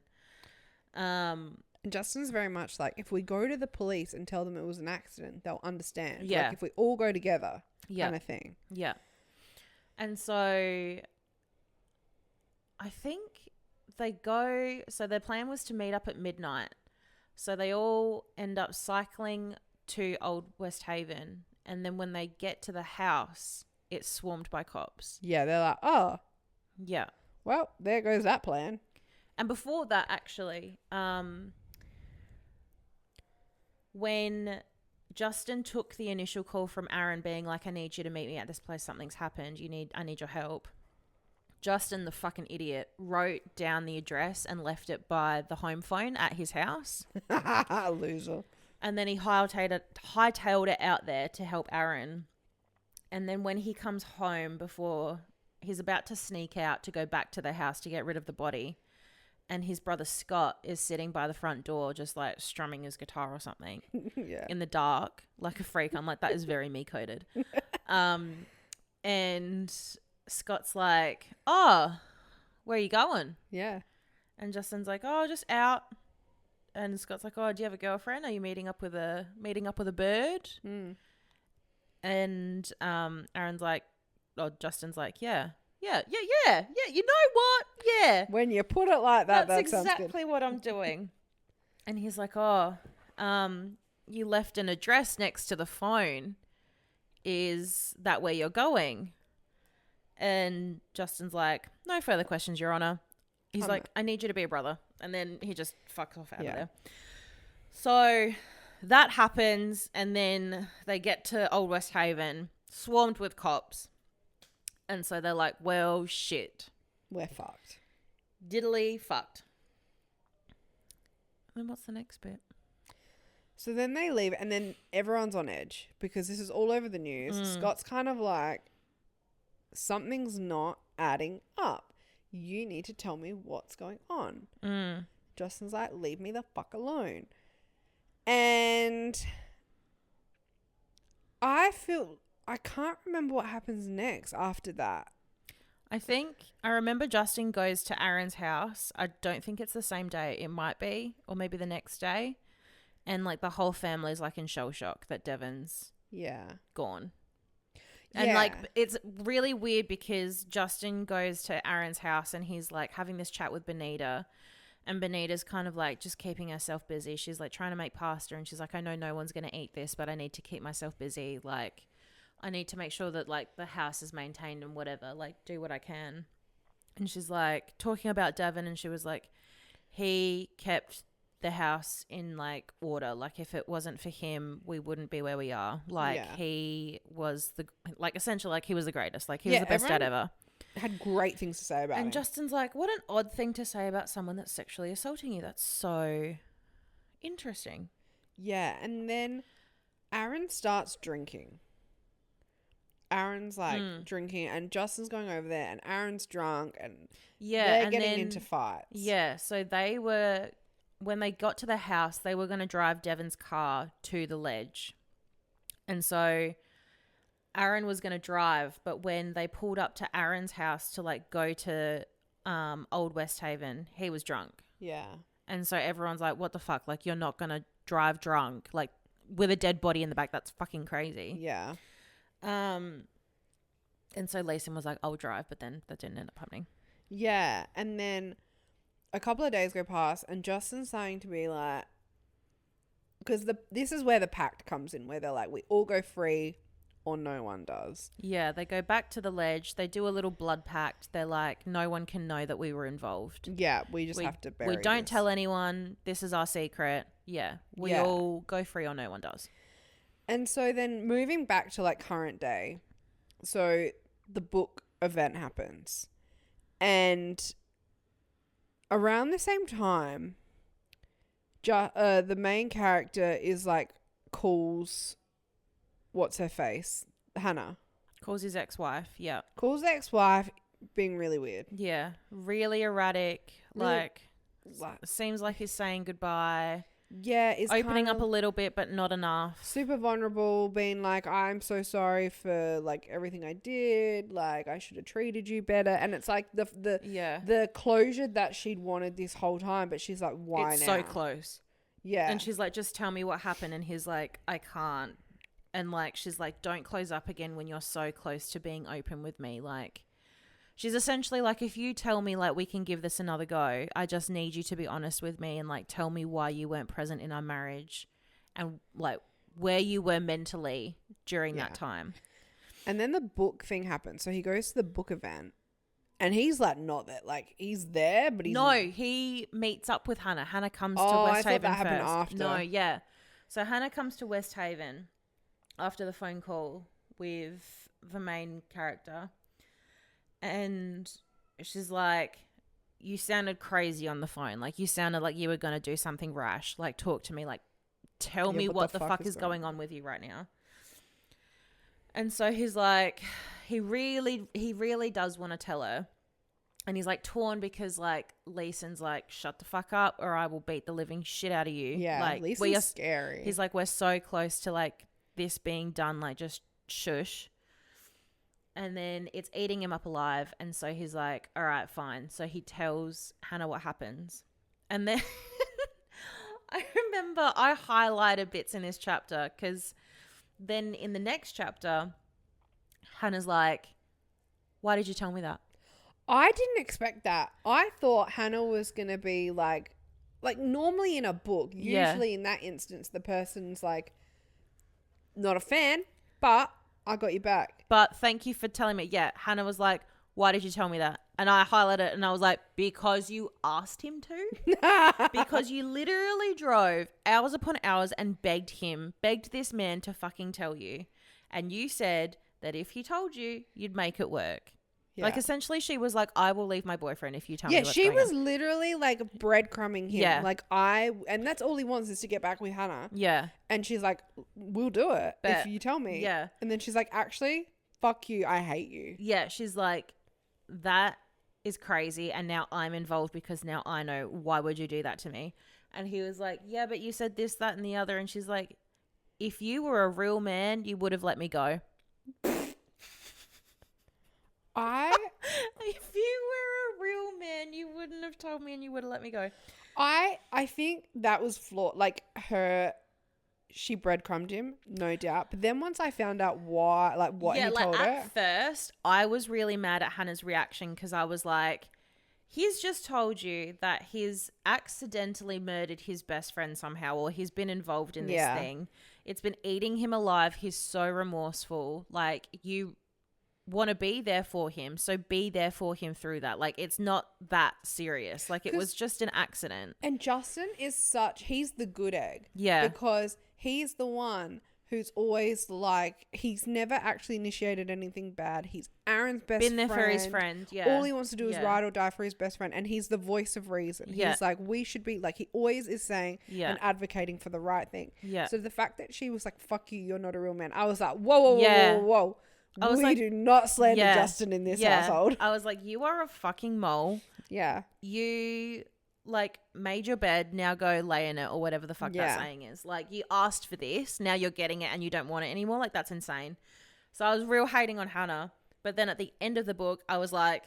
And Justin's very much like, if we go to the police and tell them it was an accident, they'll understand. Yeah. Like, if we all go together, Yeah. kind of thing. Yeah. And so I think so their plan was to meet up at midnight. So they all end up cycling to Old West Haven. And then when they get to the house, it's swarmed by cops. Yeah, they're like, oh, Yeah. well, there goes that plan. And before that, actually, when Justin took the initial call from Aaron being like, I need you to meet me at this place. Something's happened. I need your help. Justin, the fucking idiot, wrote down the address and left it by the home phone at his house. Loser. And then he hightailed it out there to help Aaron. And then when he comes home before he's about to sneak out to go back to the house to get rid of the body, and his brother Scott is sitting by the front door just like strumming his guitar or something Yeah. in the dark like a freak. I'm like, that is very me coded. And Scott's like, oh, where are you going? Yeah. And Justin's like, oh, just out. And Scott's like, oh, do you have a girlfriend? Are you meeting up with a bird? Mm. And Aaron's like, oh, Justin's like, yeah. You know what? Yeah. When you put it like that, That's that sounds exactly what I'm doing. And he's like, oh, you left an address next to the phone. Is that where you're going? And Justin's like, no further questions, Your Honor. He's like, I need you to be a brother. And then he just fucks off out of there. So that happens. And then they get to Old West Haven, swarmed with cops. And so they're like, well, shit. We're fucked. Diddly fucked. Then what's the next bit? So then they leave and then everyone's on edge because this is all over the news. Scott's kind of like, something's not adding up. You need to tell me what's going on. Justin's like, leave me the fuck alone. And I feel I can't remember what happens next after that. I remember Justin goes to Aaron's house. I don't think it's the same day. It might be, or maybe the next day. And like the whole family's like in shell shock that Devon's gone. And like it's really weird because Justin goes to Aaron's house and he's like having this chat with Benita. And Benita's kind of like just keeping herself busy. She's like trying to make pasta and she's like, I know no one's going to eat this, but I need to keep myself busy. Like I need to make sure that like the house is maintained and whatever, like do what I can. And she's like talking about Devon and she was like, he kept the house in like order. Like if it wasn't for him, we wouldn't be where we are. Like he was essentially like he was the greatest. Like he was the best dad ever. Had great things to say about him. And Justin's like, what an odd thing to say about someone that's sexually assaulting you. That's so interesting. Yeah. And then Aaron starts drinking. Aaron's like drinking and Justin's going over there and Aaron's drunk and they're getting into fights. Yeah. So when they got to the house, they were going to drive Devon's car to the ledge. And so Aaron was going to drive, but when they pulled up to Aaron's house to like go to Old West Haven, he was drunk. Yeah. And so everyone's like, what the fuck? Like you're not going to drive drunk, like with a dead body in the back. That's fucking crazy. Yeah. And so Leeson was like, I'll drive, but then that didn't end up happening. Yeah. And then a couple of days go past and Justin's starting to be like, because this is where the pact comes in, where they're like, we all go free or no one does. Yeah, they go back to the ledge. They do a little blood pact. They're like, no one can know that we were involved. Yeah, we have to bury We don't this. tell anyone. This is our secret. Yeah, we all go free or no one does. And so then moving back to like current day, so the book event happens. And around the same time, the main character is like calls, what's her face? Hannah. Calls his ex-wife. Yeah. Calls the ex-wife being really weird. Yeah. Really erratic. Seems like he's saying goodbye. Yeah. It's opening up a little bit, but not enough. Super vulnerable, being like, I'm so sorry for like everything I did. Like I should have treated you better. And it's like the closure that she'd wanted this whole time, but she's like, why it's now? so close. Yeah. And she's like, just tell me what happened. And he's like, I can't. And like, she's like, don't close up again when you're so close to being open with me. Like, she's essentially like, if you tell me like we can give this another go, I just need you to be honest with me and like tell me why you weren't present in our marriage and like where you were mentally during that time. And then the book thing happens. So he goes to the book event and he's like not there. Like he's there, but he's he meets up with Hannah. Hannah comes to I West thought Haven that happened first. after. No, yeah. So Hannah comes to West Haven after the phone call with the main character. And she's like, you sounded crazy on the phone. Like, you sounded like you were going to do something rash. Like, talk to me. Like, tell me what the fuck is going on with you right now. And so he's like, he really does want to tell her. And he's like torn because like Leeson's like, shut the fuck up or I will beat the living shit out of you. Yeah, like, Leeson's scary. He's like, we're so close to like this being done. Like, just shush. And then it's eating him up alive. And so he's like, all right, fine. So he tells Hannah what happens. And then I remember I highlighted bits in this chapter because then in the next chapter, Hannah's like, why did you tell me that? I didn't expect that. I thought Hannah was going to be like normally in a book, usually in that instance, the person's like, not a fan, but I got you back. But thank you for telling me. Yeah, Hannah was like, why did you tell me that? And I highlighted it and I was like, because you asked him to? Because you literally drove hours upon hours and begged this man to fucking tell you. And you said that if he told you, you'd make it work. Yeah. Like, essentially, she was like, I will leave my boyfriend if you tell me what's going on. Yeah, she was literally, like, breadcrumbing him. Yeah. Like, and that's all he wants is to get back with Hannah. Yeah. And she's like, we'll do it if you tell me. Yeah. And then she's like, actually, fuck you. I hate you. Yeah. She's like, that is crazy. And now I'm involved because now I know, why would you do that to me? And he was like, yeah, but you said this, that, and the other. And she's like, if you were a real man, you would have let me go. I If you were a real man, you wouldn't have told me and you would have let me go. I think that was flawed. Like she breadcrumbed him, no doubt. But then once I found out why, like what he told her. At first, I was really mad at Hannah's reaction because I was like, he's just told you that he's accidentally murdered his best friend somehow, or he's been involved in this thing. It's been eating him alive. He's so remorseful. Like, you want to be there for him, so be there for him through that. Like, it's not that serious. Like, it was just an accident. And Justin is he's the good egg. Yeah. Because he's the one who's always like, he's never actually initiated anything bad. He's Aaron's best friend. Been there for his friend, yeah. All he wants to do is ride or die for his best friend. And he's the voice of reason. Yeah. He's like, we should be, like, he always is saying and advocating for the right thing. Yeah. So the fact that she was like, fuck you, you're not a real man. I was like, whoa. We do not slander Justin in this household. I was like, you are a fucking mole. Yeah. You, like, made your bed, now go lay in it, or whatever the fuck that saying is. Like, you asked for this, now you're getting it and you don't want it anymore. Like, that's insane. So I was real hating on Hannah. But then at the end of the book, I was like,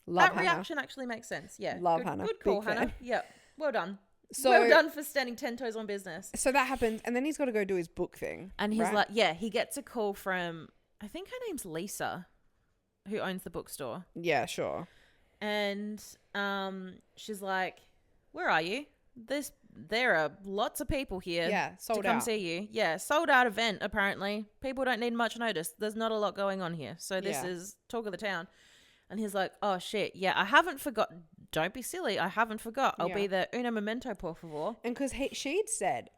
that reaction actually makes sense. Yeah. Love Hannah. Good call, Hannah. Yeah. Well done. So, well done for standing 10 toes on business. So that happens. And then he's got to go do his book thing. And he's like, he gets a call from, I think her name's Lisa, who owns the bookstore. Yeah, sure. And she's like, where are you? There are lots of people here. Yeah, sold to come out. see you. Yeah, sold out event, apparently. People don't need much notice. There's not a lot going on here. So this is talk of the town. And he's like, oh, shit. Yeah, I haven't forgot. Don't be silly. I haven't forgot. I'll be there. Una momento, por favor. And because she'd said,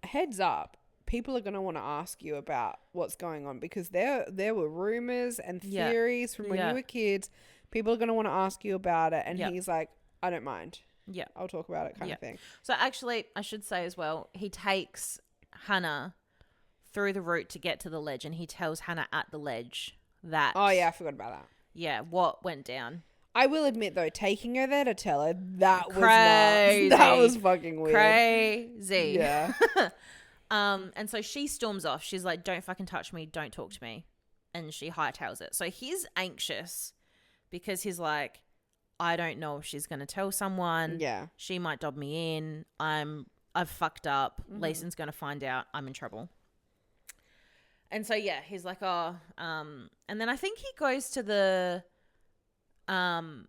heads up, people are going to want to ask you about what's going on, because there were rumors and theories from when you were kids. People are going to want to ask you about it. And he's like, I don't mind. Yeah. I'll talk about it kind of thing. So actually, I should say as well, he takes Hannah through the route to get to the ledge, and he tells Hannah at the ledge that... Oh, yeah, I forgot about that. Yeah, what went down. I will admit, though, taking her there to tell her, that was crazy. nuts. That was fucking weird. Crazy. Yeah. And so she storms off. She's like, don't fucking touch me. Don't talk to me. And she hightails it. So he's anxious because he's like, I don't know if she's going to tell someone. Yeah. She might dob me in. I've fucked up. Leeson's going to find out. I'm in trouble. And so, yeah, he's like, and then I think he goes to the, I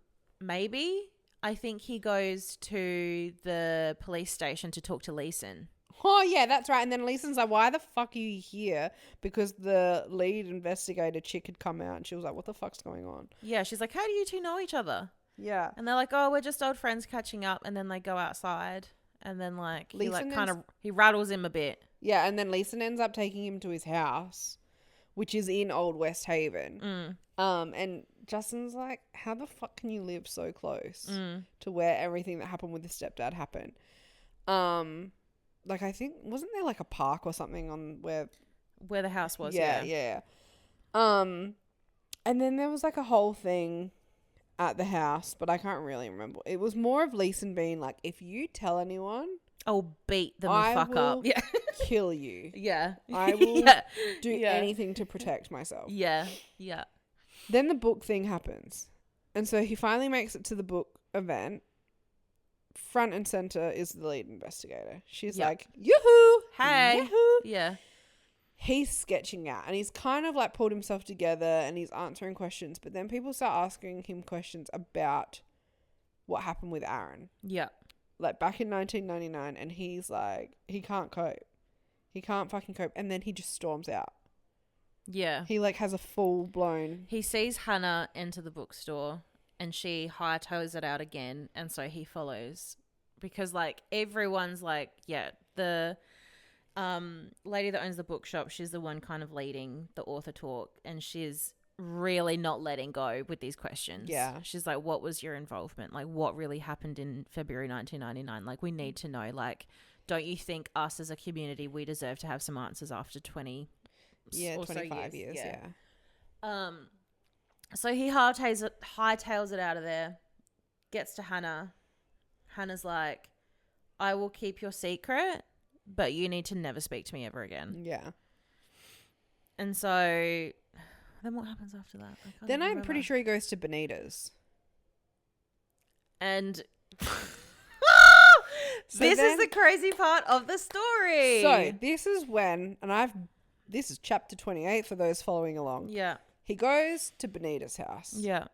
think he goes to the police station to talk to Leeson. Oh, yeah, that's right. And then Leeson's like, why the fuck are you here? Because the lead investigator chick had come out and she was like, what the fuck's going on? Yeah, she's like, how do you two know each other? Yeah. And they're like, oh, we're just old friends catching up. And then they go outside. And then, like, he rattles him a bit. Yeah, and then Leeson ends up taking him to his house, which is in Old West Haven. And Justin's like, how the fuck can you live so close to where everything that happened with the stepdad happened? Like, I think, wasn't there like a park or something on where the house was? Yeah. And then there was like a whole thing at the house, but I can't really remember. It was more of Leeson being like, if you tell anyone, I'll beat them the fuck up. Yeah. Kill you. Yeah. I will do anything to protect myself. Yeah. Yeah. Then the book thing happens. And so he finally makes it to the book event. Front and center is the lead investigator. She's like, yoo-hoo! Hey. Yoo-hoo! Yeah. He's sketching out and he's kind of like pulled himself together and he's answering questions. But then people start asking him questions about what happened with Aaron. Yeah. Like back in 1999, and he's like, he can't cope. He can't fucking cope. And then he just storms out. Yeah. He like has a full blown. He sees Hannah enter the bookstore and she hightails it out again. And so he follows because like everyone's like, yeah, the lady that owns the bookshop, she's the one kind of leading the author talk, and she's really not letting go with these questions. Yeah. She's like, what was your involvement? Like, what really happened in February 1999? Like, we need to know. Like, don't you think us as a community, we deserve to have some answers after 25 years. Yeah. So he hightails it out of there, gets to Hannah. Hannah's like, I will keep your secret, but you need to never speak to me ever again. Yeah. And so then what happens after that? I can't Then even I'm pretty remember. sure he goes to Benita's. And So this is then- the crazy part of the story. So this is when, this is chapter 28 for those following along. yeah. He goes to Benita's house. Yeah.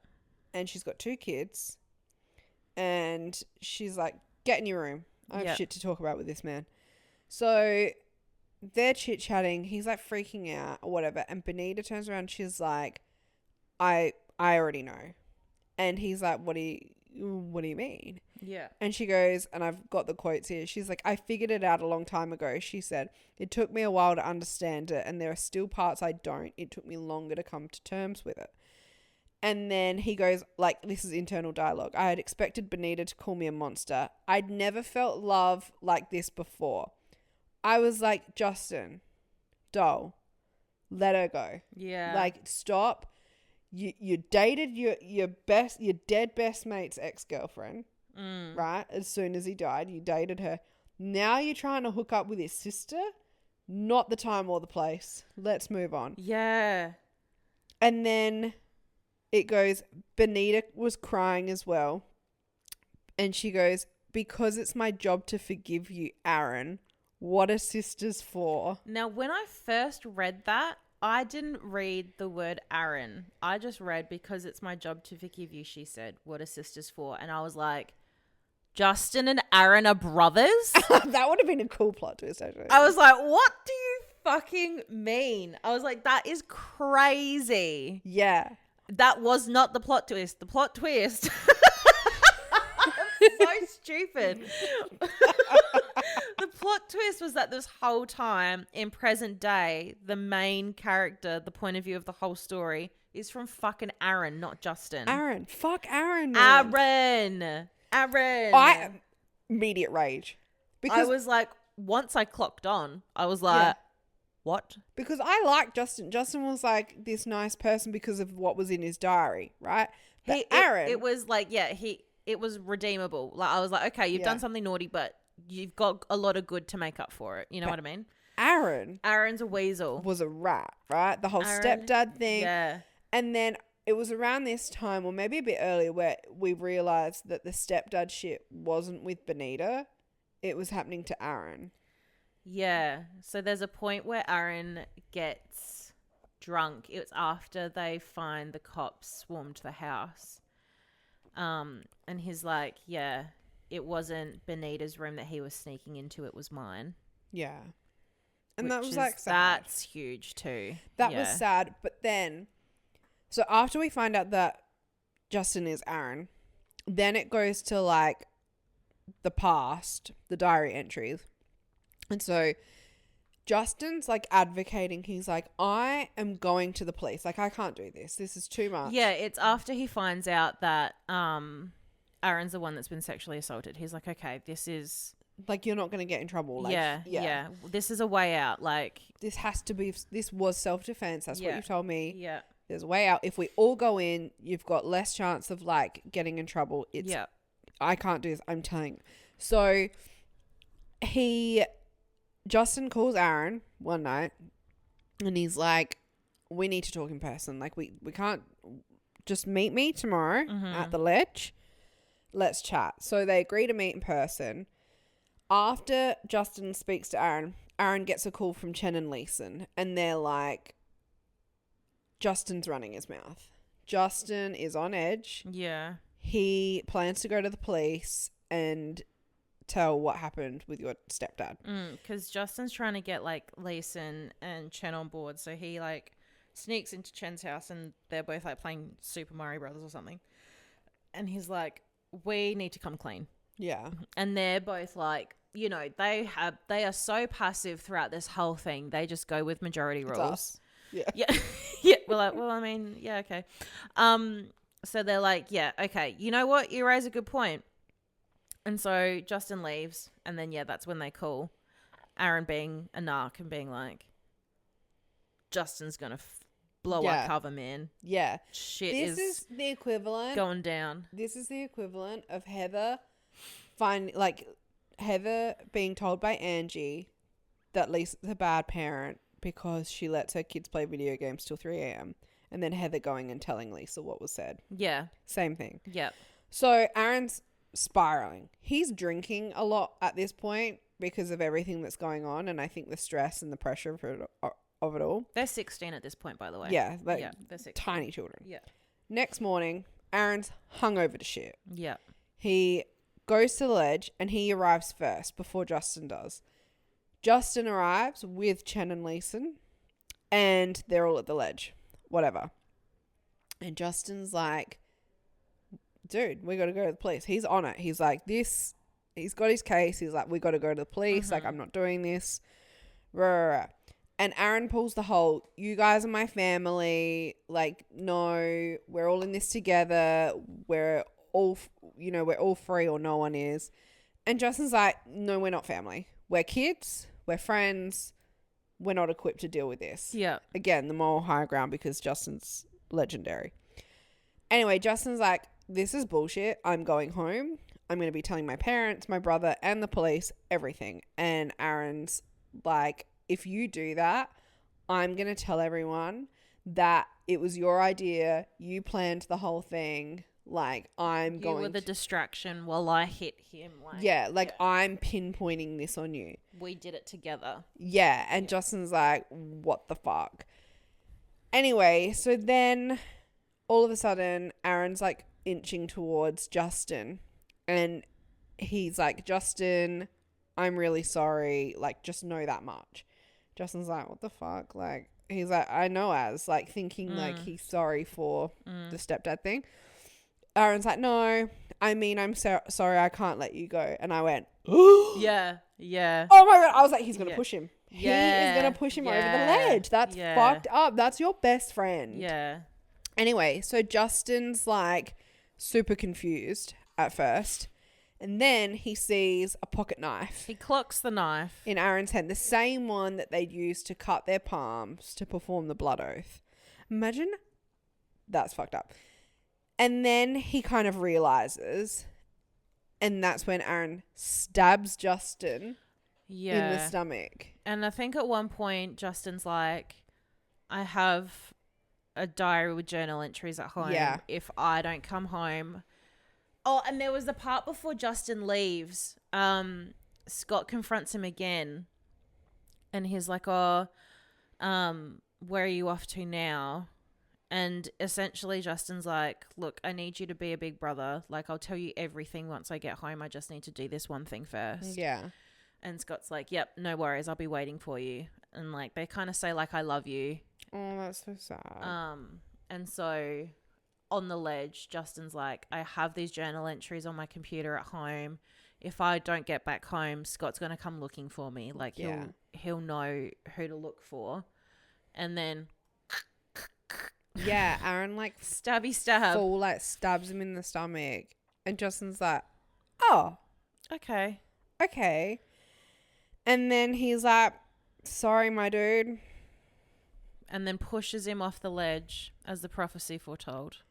And she's got 2 kids. And she's like, get in your room. I have Yeah. shit to talk about with this man. So they're chit-chatting. He's like freaking out or whatever. And Benita turns around and she's like, I already know. And he's like, what do you mean? Yeah. And she goes, and I've got the quotes here. She's like, I figured it out a long time ago. She said, it took me a while to understand it. And there are still parts I don't. It took me longer to come to terms with it. And then he goes, like, this is internal dialogue. I had expected Benita to call me a monster. I'd never felt love like this before. I was like, Justin, doll, let her go. Yeah. Like, stop. You dated your dead best mate's ex-girlfriend, right? As soon as he died, you dated her. Now you're trying to hook up with his sister? Not the time or the place. Let's move on. Yeah. And then it goes, Benita was crying as well. And she goes, because it's my job to forgive you, Aaron. What are sisters for? Now, when I first read that, I didn't read the word Aaron. I just read, because it's my job to forgive you, she said. What are sisters for? And I was like, Justin and Aaron are brothers? That would have been a cool plot twist, actually. I was like, what do you fucking mean? I was like, that is crazy. Yeah. That was not the plot twist. The plot twist. So stupid. The plot twist was that this whole time in present day, the main character, the point of view of the whole story, is from fucking Aaron, not Justin. Aaron. Fuck Aaron. Man. Aaron. Immediate rage. I was like, once I clocked on, I was like, what? Because I like Justin. Justin was like this nice person because of what was in his diary, right? But Aaron. It was like, it was redeemable. Like, I was like, okay, you've done something naughty, but you've got a lot of good to make up for it. You know what I mean? Aaron's a weasel. Was a rat, right? The whole stepdad thing. Yeah. And then it was around this time, or maybe a bit earlier, where we realized that the stepdad shit wasn't with Benita. It was happening to Aaron. Yeah. So there's a point where Aaron gets drunk. It's after they find the cops swarmed the house. And he's like, yeah, it wasn't Benita's room that he was sneaking into. It was mine. Yeah. And that was Which like is- sad. That's huge too. That Yeah. was sad. But then, so after we find out that Justin is Aaron, then it goes to like the past, the diary entries. And so Justin's like advocating. He's like, I am going to the police. Like, I can't do this. This is too much. Yeah, it's after he finds out that Aaron's the one that's been sexually assaulted. He's like, okay, this is... Like, you're not going to get in trouble. Like, yeah. This is a way out. Like... This was self-defense. That's what you told me. Yeah. There's a way out. If we all go in, you've got less chance of like getting in trouble. I can't do this. I'm telling you. So Justin calls Aaron one night and he's like, we need to talk in person. Like we can't just meet me tomorrow at the ledge. Let's chat. So they agree to meet in person. After Justin speaks to Aaron, Aaron gets a call from Chen and Leeson and they're like, Justin's running his mouth. Justin is on edge. Yeah. He plans to go to the police and tell what happened with your stepdad. Because Justin's trying to get like Leeson and Chen on board. So he like sneaks into Chen's house and they're both like playing Super Mario Brothers or something. And he's like, we need to come clean. Yeah. And they're both like, you know, they are so passive throughout this whole thing. They just go with majority rules. Us. Yeah. Yeah. Yeah. We're like, well, I mean, yeah, okay. So they're like, yeah, okay. You know what? You raise a good point. And so Justin leaves. And then, yeah, that's when they call Aaron being a narc and being like, Justin's going to blow our cover, man. Yeah. Shit This is the equivalent. going down. This is the equivalent of Heather being told by Angie that Lisa's a bad parent because she lets her kids play video games till 3 a.m. And then Heather going and telling Lisa what was said. Yeah. Same thing. Yep. So Aaron's spiraling. He's drinking a lot at this point because of everything that's going on. And I think the stress and the pressure of it all. They're 16 at this point, by the way. Yeah. Like they're 16. tiny children. Yeah. Next morning, Aaron's hungover to shit. Yeah. He goes to the ledge and he arrives first before Justin does. Justin arrives with Chen and Leeson and they're all at the ledge. Whatever. And Justin's like, dude, we got to go to the police. He's on it. He's like, he's got his case. He's like, we got to go to the police. Like, I'm not doing this. And Aaron pulls the whole, you guys are my family. Like, no, we're all in this together. We're all, we're all free or no one is. And Justin's like, no, we're not family. We're kids. We're friends. We're not equipped to deal with this. Yeah. Again, the moral high ground because Justin's legendary. Anyway, Justin's like, this is bullshit. I'm going home. I'm going to be telling my parents, my brother, and the police everything. And Aaron's like, if you do that, I'm going to tell everyone that it was your idea. You planned the whole thing. Like, you were the distraction while I hit him. I'm pinpointing this on you. We did it together. Yeah. And Justin's like, what the fuck? Anyway, so then all of a sudden, Aaron's like inching towards Justin. And he's like, Justin, I'm really sorry. Like, just know that much. Justin's like, what the fuck? Like, he's like, I know as. Like, thinking like he's sorry for the stepdad thing. Aaron's like, no, I mean, I'm sorry, I can't let you go. And I went, yeah. Oh my God. I was like, he's going to push him. Yeah. He is going to push him over the ledge. That's fucked up. That's your best friend. Yeah. Anyway, so Justin's like super confused at first. And then he sees a pocket knife. He clocks the knife in Aaron's hand. The same one that they'd used to cut their palms to perform the blood oath. Imagine. That's fucked up. And then he kind of realizes. And that's when Aaron stabs Justin in the stomach. And I think at one point, Justin's like, I have a diary with journal entries at home. Yeah. If I don't come home. Oh, and there was the part before Justin leaves. Scott confronts him again. And he's like, where are you off to now? And essentially Justin's like, look, I need you to be a big brother. Like, I'll tell you everything once I get home. I just need to do this one thing first. Yeah. And Scott's like, yep, no worries. I'll be waiting for you. And like, they kind of say like, I love you. Oh, that's so sad. And so on the ledge, Justin's like, I have these journal entries on my computer at home. If I don't get back home, Scott's going to come looking for me. Like, he'll know who to look for. And then... Yeah, Aaron like stabby stab. Full like stabs him in the stomach. And Justin's like, oh. Okay. And then he's like, sorry, my dude. And then pushes him off the ledge as the prophecy foretold.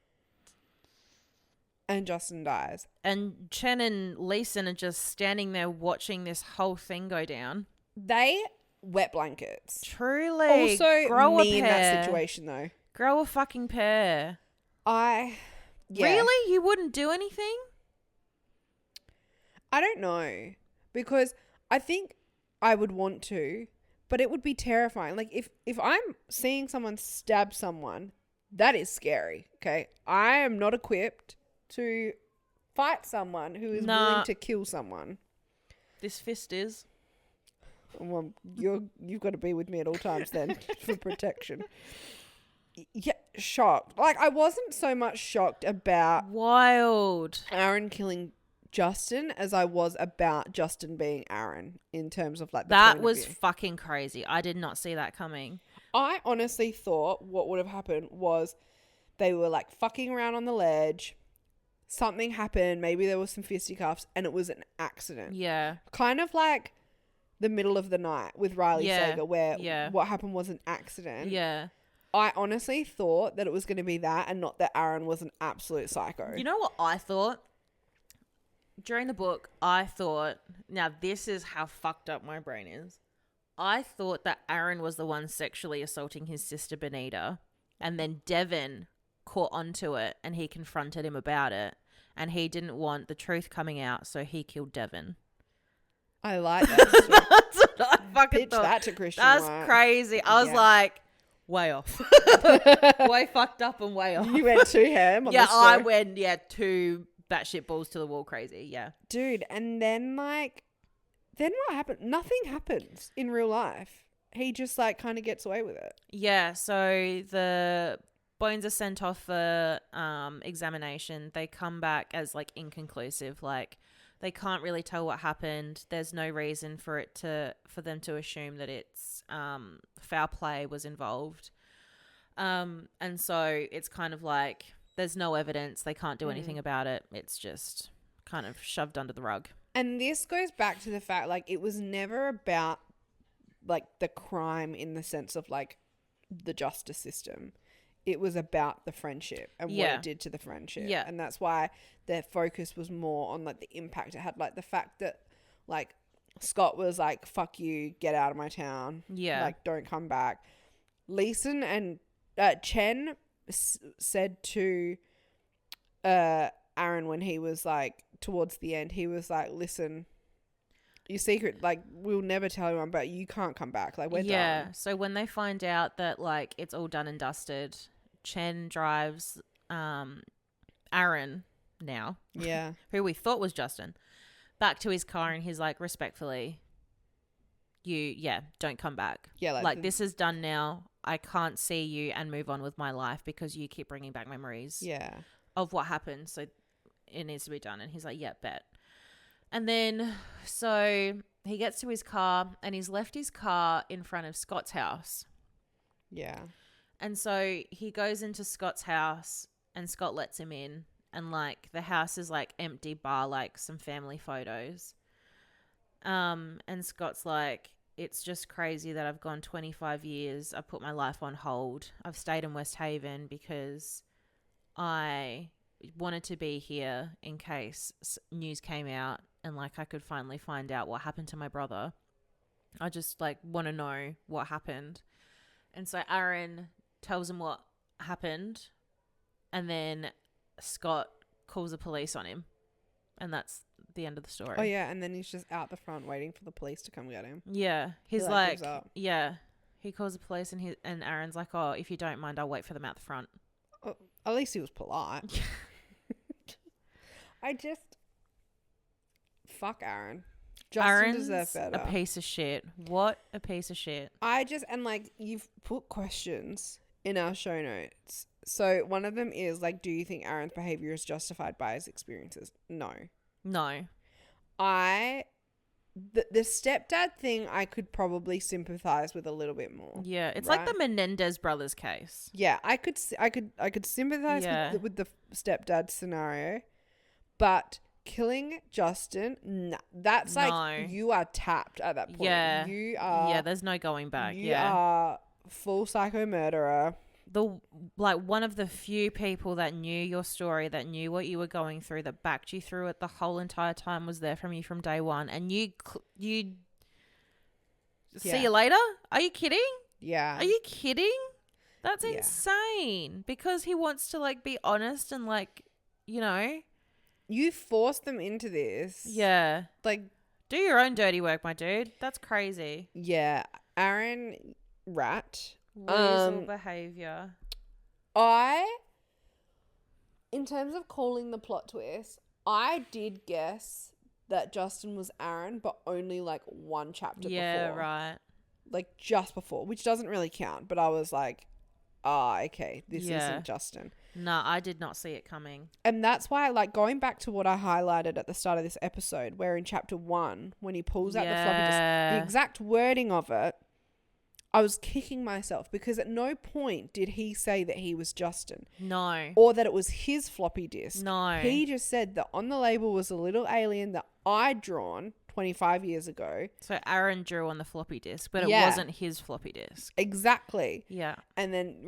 And Justin dies. And Chen and Leeson are just standing there watching this whole thing go down. They wet blankets. Truly. Also, grow me a in pair. that situation though. Grow a fucking pair. Really? You wouldn't do anything? I don't know. Because I think I would want to, but it would be terrifying. Like if I'm seeing someone stab someone, that is scary. Okay. I am not equipped to fight someone who is willing to kill someone. This fist is. Well, you've got to be with me at all times then for protection. Yeah, shocked. Like, I wasn't so much shocked about wild Aaron killing Justin as I was about Justin being Aaron in terms of like that was fucking crazy. I did not see that coming. I honestly thought what would have happened was they were like fucking around on the ledge. Something happened. Maybe there was some fisticuffs and it was an accident. Yeah. Kind of like the middle of the night with Riley Sager where what happened was an accident. Yeah. I honestly thought that it was going to be that and not that Aaron was an absolute psycho. You know what I thought? During the book, I thought, now this is how fucked up my brain is. I thought that Aaron was the one sexually assaulting his sister Benita, and then Devin caught onto it and he confronted him about it, and he didn't want the truth coming out, so he killed Devin. I like that. That's what I fucking Pitch thought. that to Christian. That's White. crazy. I was Yeah. like, way off. Way fucked up and way off. You went too ham on Yeah, the story. I went, too batshit balls to the wall crazy. Yeah. Dude, and then what happened? Nothing happens in real life. He just like kind of gets away with it. Yeah, so the bones are sent off for examination. They come back as like inconclusive. Like they can't really tell what happened. There's no reason for them to assume that it's foul play was involved. And so it's kind of like there's no evidence. They can't do anything about it. It's just kind of shoved under the rug. And this goes back to the fact like it was never about like the crime in the sense of like the justice system. It was about the friendship and what it did to the friendship. Yeah. And that's why their focus was more on like the impact it had. Like the fact that like Scott was like, fuck you, get out of my town. Yeah. Like don't come back. Leeson and Chen said to Aaron when he was like towards the end, he was like, listen, your secret, like we'll never tell anyone, but you can't come back. Like we're done. So when they find out that like it's all done and dusted, Chen drives Aaron now, Yeah. who we thought was Justin, back to his car, and he's like, respectfully, don't come back. Yeah. Like this is done now. I can't see you and move on with my life because you keep bringing back memories of what happened. So it needs to be done. And he's like, yeah, bet. And then so he gets to his car and he's left his car in front of Scott's house. Yeah. And so he goes into Scott's house and Scott lets him in. And like the house is like empty bar, like some family photos. And Scott's like, it's just crazy that I've gone 25 years. I put my life on hold. I've stayed in West Haven because I wanted to be here in case news came out and like I could finally find out what happened to my brother. I just like want to know what happened. And so Aaron tells him what happened, and then Scott calls the police on him, and that's the end of the story. Oh yeah, and then he's just out the front waiting for the police to come get him. Yeah, he's He, like gives up. yeah, he calls the police, and Aaron's like, oh, if you don't mind, I'll wait for them out the front. Oh, at least he was polite. I just fuck Aaron. Justin Aaron's deserved better. a piece of shit. What a piece of shit. And like you've put questions in our show notes. So one of them is like, do you think Aaron's behavior is justified by his experiences? No. No. The stepdad thing I could probably sympathize with a little bit more. Yeah, it's right? like the Menendez brothers case. Yeah, I could sympathize with the stepdad scenario, but killing Justin, nah, that's like you are tapped at that point. Yeah, you are. Yeah, there's no going back. You are full psycho murderer. One of the few people that knew your story, that knew what you were going through, that backed you through it the whole entire time, was there from you from day one, and you see you later. Are you kidding? Yeah. Are you kidding? That's insane. Because he wants to like be honest and like, you know, you forced them into this. Yeah. Like, do your own dirty work, my dude. That's crazy. Yeah, Aaron rat. Weasel behavior. In terms of calling the plot twist, I did guess that Justin was Aaron, but only like one chapter before. Yeah, right. Like just before, which doesn't really count, but I was like, okay, this isn't Justin. No, I did not see it coming. And that's why, like, going back to what I highlighted at the start of this episode, where in chapter 1, when he pulls out the floppy disk, the exact wording of it, I was kicking myself because at no point did he say that he was Justin. No. Or that it was his floppy disk. No. He just said that on the label was a little alien that I'd drawn 25 years ago. So Aaron drew on the floppy disk, but it wasn't his floppy disk. Exactly. Yeah. And then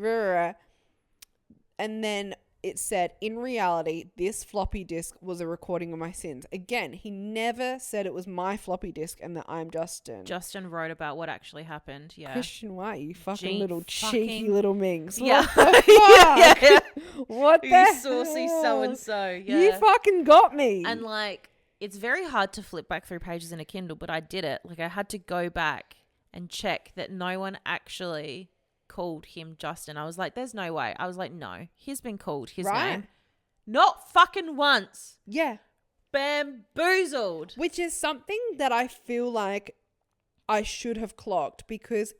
it said, in reality, this floppy disk was a recording of my sins. Again, he never said it was my floppy disk and that I'm Justin. Justin wrote about what actually happened. Yeah. Christian White, you fucking Gee, little fucking- cheeky little minx. Yeah. What the fuck? Yeah. What the You saucy hell? so-and-so. Yeah. You fucking got me. And like, it's very hard to flip back through pages in a Kindle, but I did it. Like, I had to go back and check that no one actually called him Justin. I was like, there's no way. I was like, no, he's been called his name. Not fucking once. Yeah. Bamboozled. Which is something that I feel like I should have clocked, because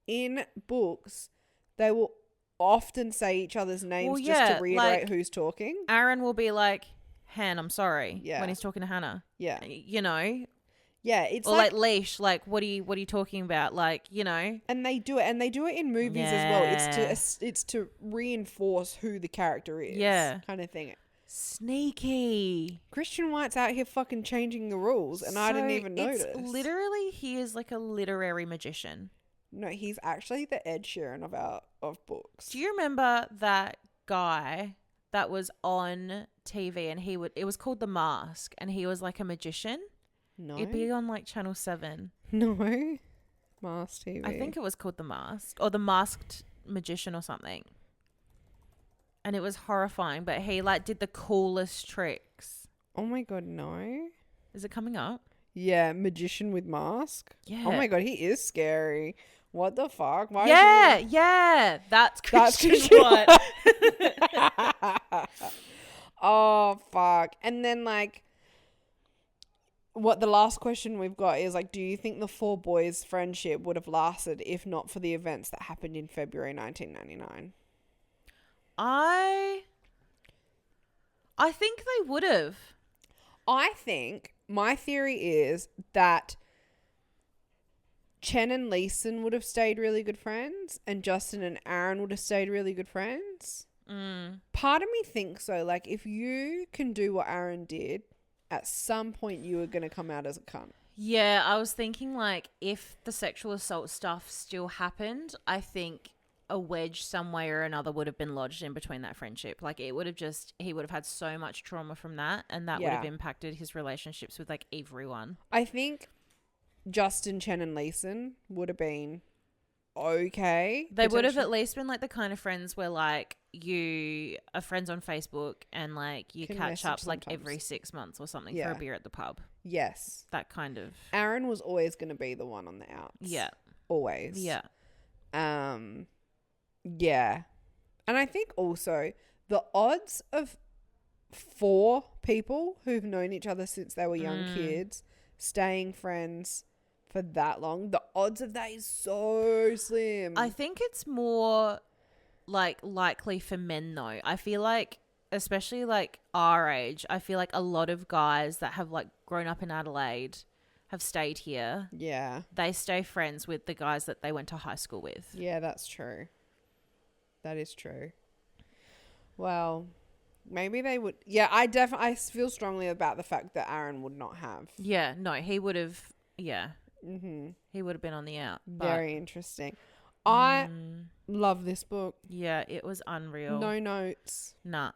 in books, they will often say each other's names just to reiterate like, who's talking. Aaron will be like, Han, I'm sorry. Yeah. When he's talking to Hannah. Yeah. You know? Yeah. It's or like Leash, like, what are you talking about? Like, you know? And they do it. And they do it in movies as well. It's to reinforce who the character is. Yeah. Kind of thing. Sneaky. Christian White's out here fucking changing the rules, and I didn't even notice. Literally, he is like a literary magician. No, he's actually the Ed Sheeran of books. Do you remember that guy that was on TV and it was called The Mask, and he was like a magician? No. It'd be on like Channel 7. No. Mask TV. I think it was called The Mask or The Masked Magician or something. And it was horrifying, but he like did the coolest tricks. Oh my God, no. Is it coming up? Yeah, magician with mask. Yeah. Oh my God, he is scary. What the fuck? Why Yeah. That's Christian White. Oh, fuck. And then like, what the last question we've got is like, do you think the four boys' friendship would have lasted if not for the events that happened in February 1999? I think they would have. I think my theory is that Chen and Leeson would have stayed really good friends, and Justin and Aaron would have stayed really good friends. Part of me thinks so. Like, if you can do what Aaron did, at some point you were going to come out as a cunt. Yeah, I was thinking like if the sexual assault stuff still happened, I think a wedge some way or another would have been lodged in between that friendship. Like he would have had so much trauma from that, and that would have impacted his relationships with like everyone. I think Justin, Chen and Leeson would have been okay. They would have at least been like the kind of friends where like you are friends on Facebook and like you Can catch up like sometimes. every 6 months or something for a beer at the pub. Yes. That kind of. Aaron was always going to be the one on the outs. Yeah. Always. Yeah. Yeah. And I think also the odds of 4 people who've known each other since they were young kids staying friends for that long, the odds of that is so slim. I think it's more like likely for men though. I feel like, especially like our age, I feel like a lot of guys that have like grown up in Adelaide have stayed here. Yeah. They stay friends with the guys that they went to high school with. Yeah, that's true. That is true. Well, maybe they would. Yeah, I feel strongly about the fact that Aaron would not have. Yeah, no, he would have. Yeah. Mm-hmm. He would have been on the out. Very interesting. I love this book. Yeah, it was unreal. No notes. Nah.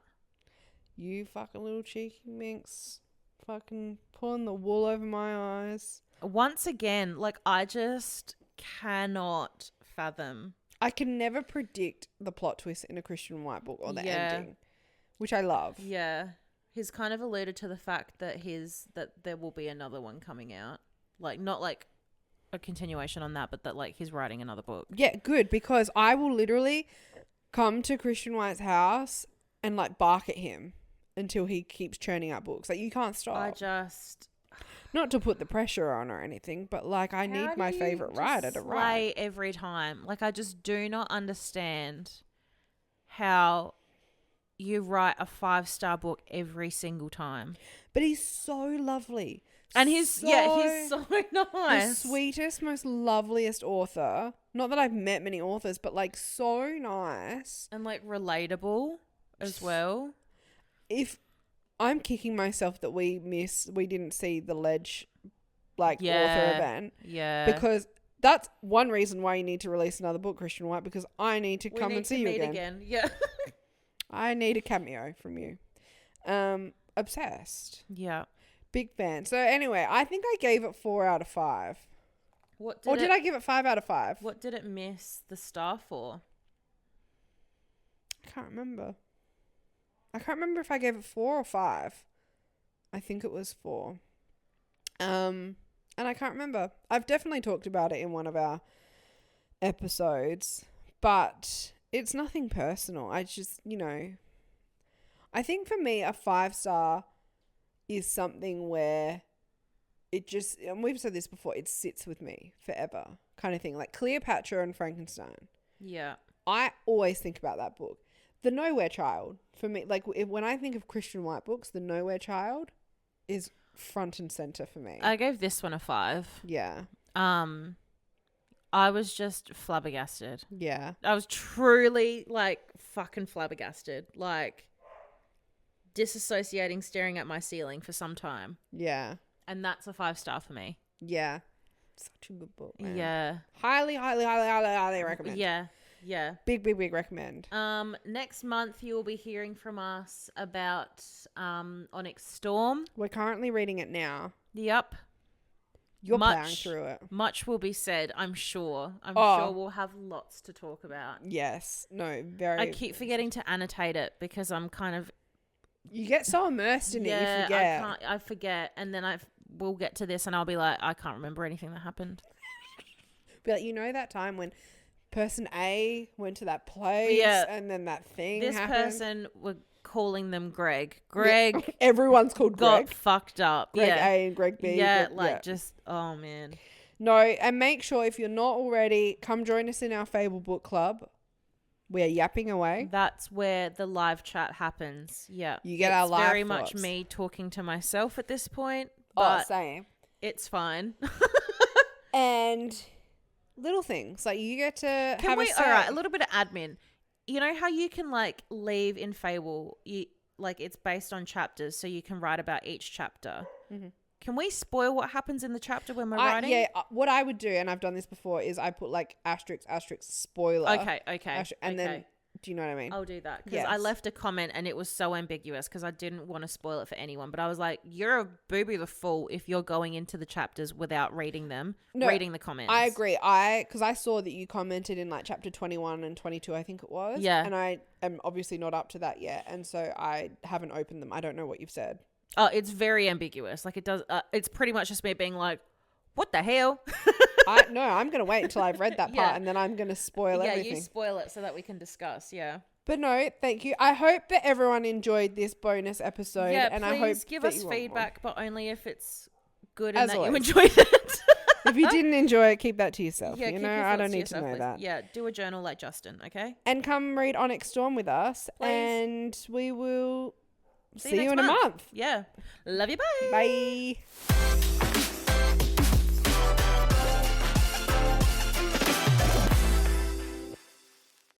You fucking little cheeky minx. Fucking pulling the wool over my eyes. Once again, like I just cannot fathom. I can never predict the plot twist in a Christian White book or the ending, which I love. Yeah. He's kind of alluded to the fact that there will be another one coming out. Like not like a continuation on that, but that like he's writing another book. Yeah, good, because I will literally come to Christian White's house and like bark at him until he keeps churning out books. Like you can't stop. Not to put the pressure on or anything, but like I need my favorite writer to write every time. Like I just do not understand how you write a 5-star book every single time. But he's so lovely. And he's so nice. The sweetest, most loveliest author. Not that I've met many authors, but like so nice. And like relatable as well. If I'm kicking myself that we didn't see the Ledge author event. Yeah. Because that's one reason why you need to release another book, Christian White, because I need to come and see you again. Yeah. I need a cameo from you. Obsessed. Yeah. Big fan. So anyway, I think I gave it 4 out of 5. Did I give it 5 out of 5? What did it miss the star for? I can't remember. I can't remember if I gave it 4 or 5. I think it was 4. And I can't remember. I've definitely talked about it in one of our episodes, but it's nothing personal. I just, I think for me, a 5-star is something where it just, and we've said this before, it sits with me forever kind of thing. Like Cleopatra and Frankenstein. Yeah. I always think about that book. The Nowhere Child, for me, like when I think of Christian White books, The Nowhere Child is front and center for me. I gave this one a 5. Yeah. I was just flabbergasted. Yeah. I was truly like fucking flabbergasted. Like disassociating, staring at my ceiling for some time. Yeah. And that's a 5-star for me. Yeah. Such a good book, man. Yeah. Highly, highly, highly, highly, highly recommend. Yeah. Yeah. Big, big, big recommend. Next month you will be hearing from us about Onyx Storm. We're currently reading it now. Yep. You're plowing through it. Much will be said, I'm sure. I'm sure we'll have lots to talk about. Yes. No, very. I keep forgetting to annotate it because I'm kind of... You get so immersed in it, you forget. I forget. And then we'll get to this and I'll be like, I can't remember anything that happened. Be like, that time when person A went to that place and then that thing happened? This person, we're calling them Greg. Greg. Yeah. Everyone's called Greg. Got fucked up. Greg A and Greg B. Yeah, just, oh man. No, and make sure if you're not already, come join us in our Fable Book Club. We are yapping away. That's where the live chat happens. Yeah. You get our live very thoughts. much me talking to myself at this point. But same. It's fine. And little things. Like you get to have a say. All right, a little bit of admin. You know how you can like leave in Fable, it's based on chapters, so you can write about each chapter. Mm-hmm. Can we spoil what happens in the chapter when we're writing? Yeah, what I would do, and I've done this before, is I put like asterisk, spoiler. Okay. And then, do you know what I mean? I'll do that. Because I left a comment and it was so ambiguous because I didn't want to spoil it for anyone. But I was like, you're a booby the fool if you're going into the chapters without reading them, reading the comments. I agree. Because I saw that you commented in like chapter 21 and 22, I think it was. Yeah. And I am obviously not up to that yet. And so I haven't opened them. I don't know what you've said. Oh, it's very ambiguous. Like it does. It's pretty much just me being like, what the hell? I'm going to wait until I've read that part and then I'm going to spoil everything. Yeah, you spoil it so that we can discuss. Yeah. But no, thank you. I hope that everyone enjoyed this bonus episode. Yeah, and please I hope give that us feedback, but only if it's good As and that always. you enjoyed it. If you didn't enjoy it, keep that to yourself. Yeah, I don't need to know that. Yeah, do a journal like Justin, okay? And come read Onyx Storm with us. Please. And we will see you next in a month. Yeah. Love you. Bye. Bye.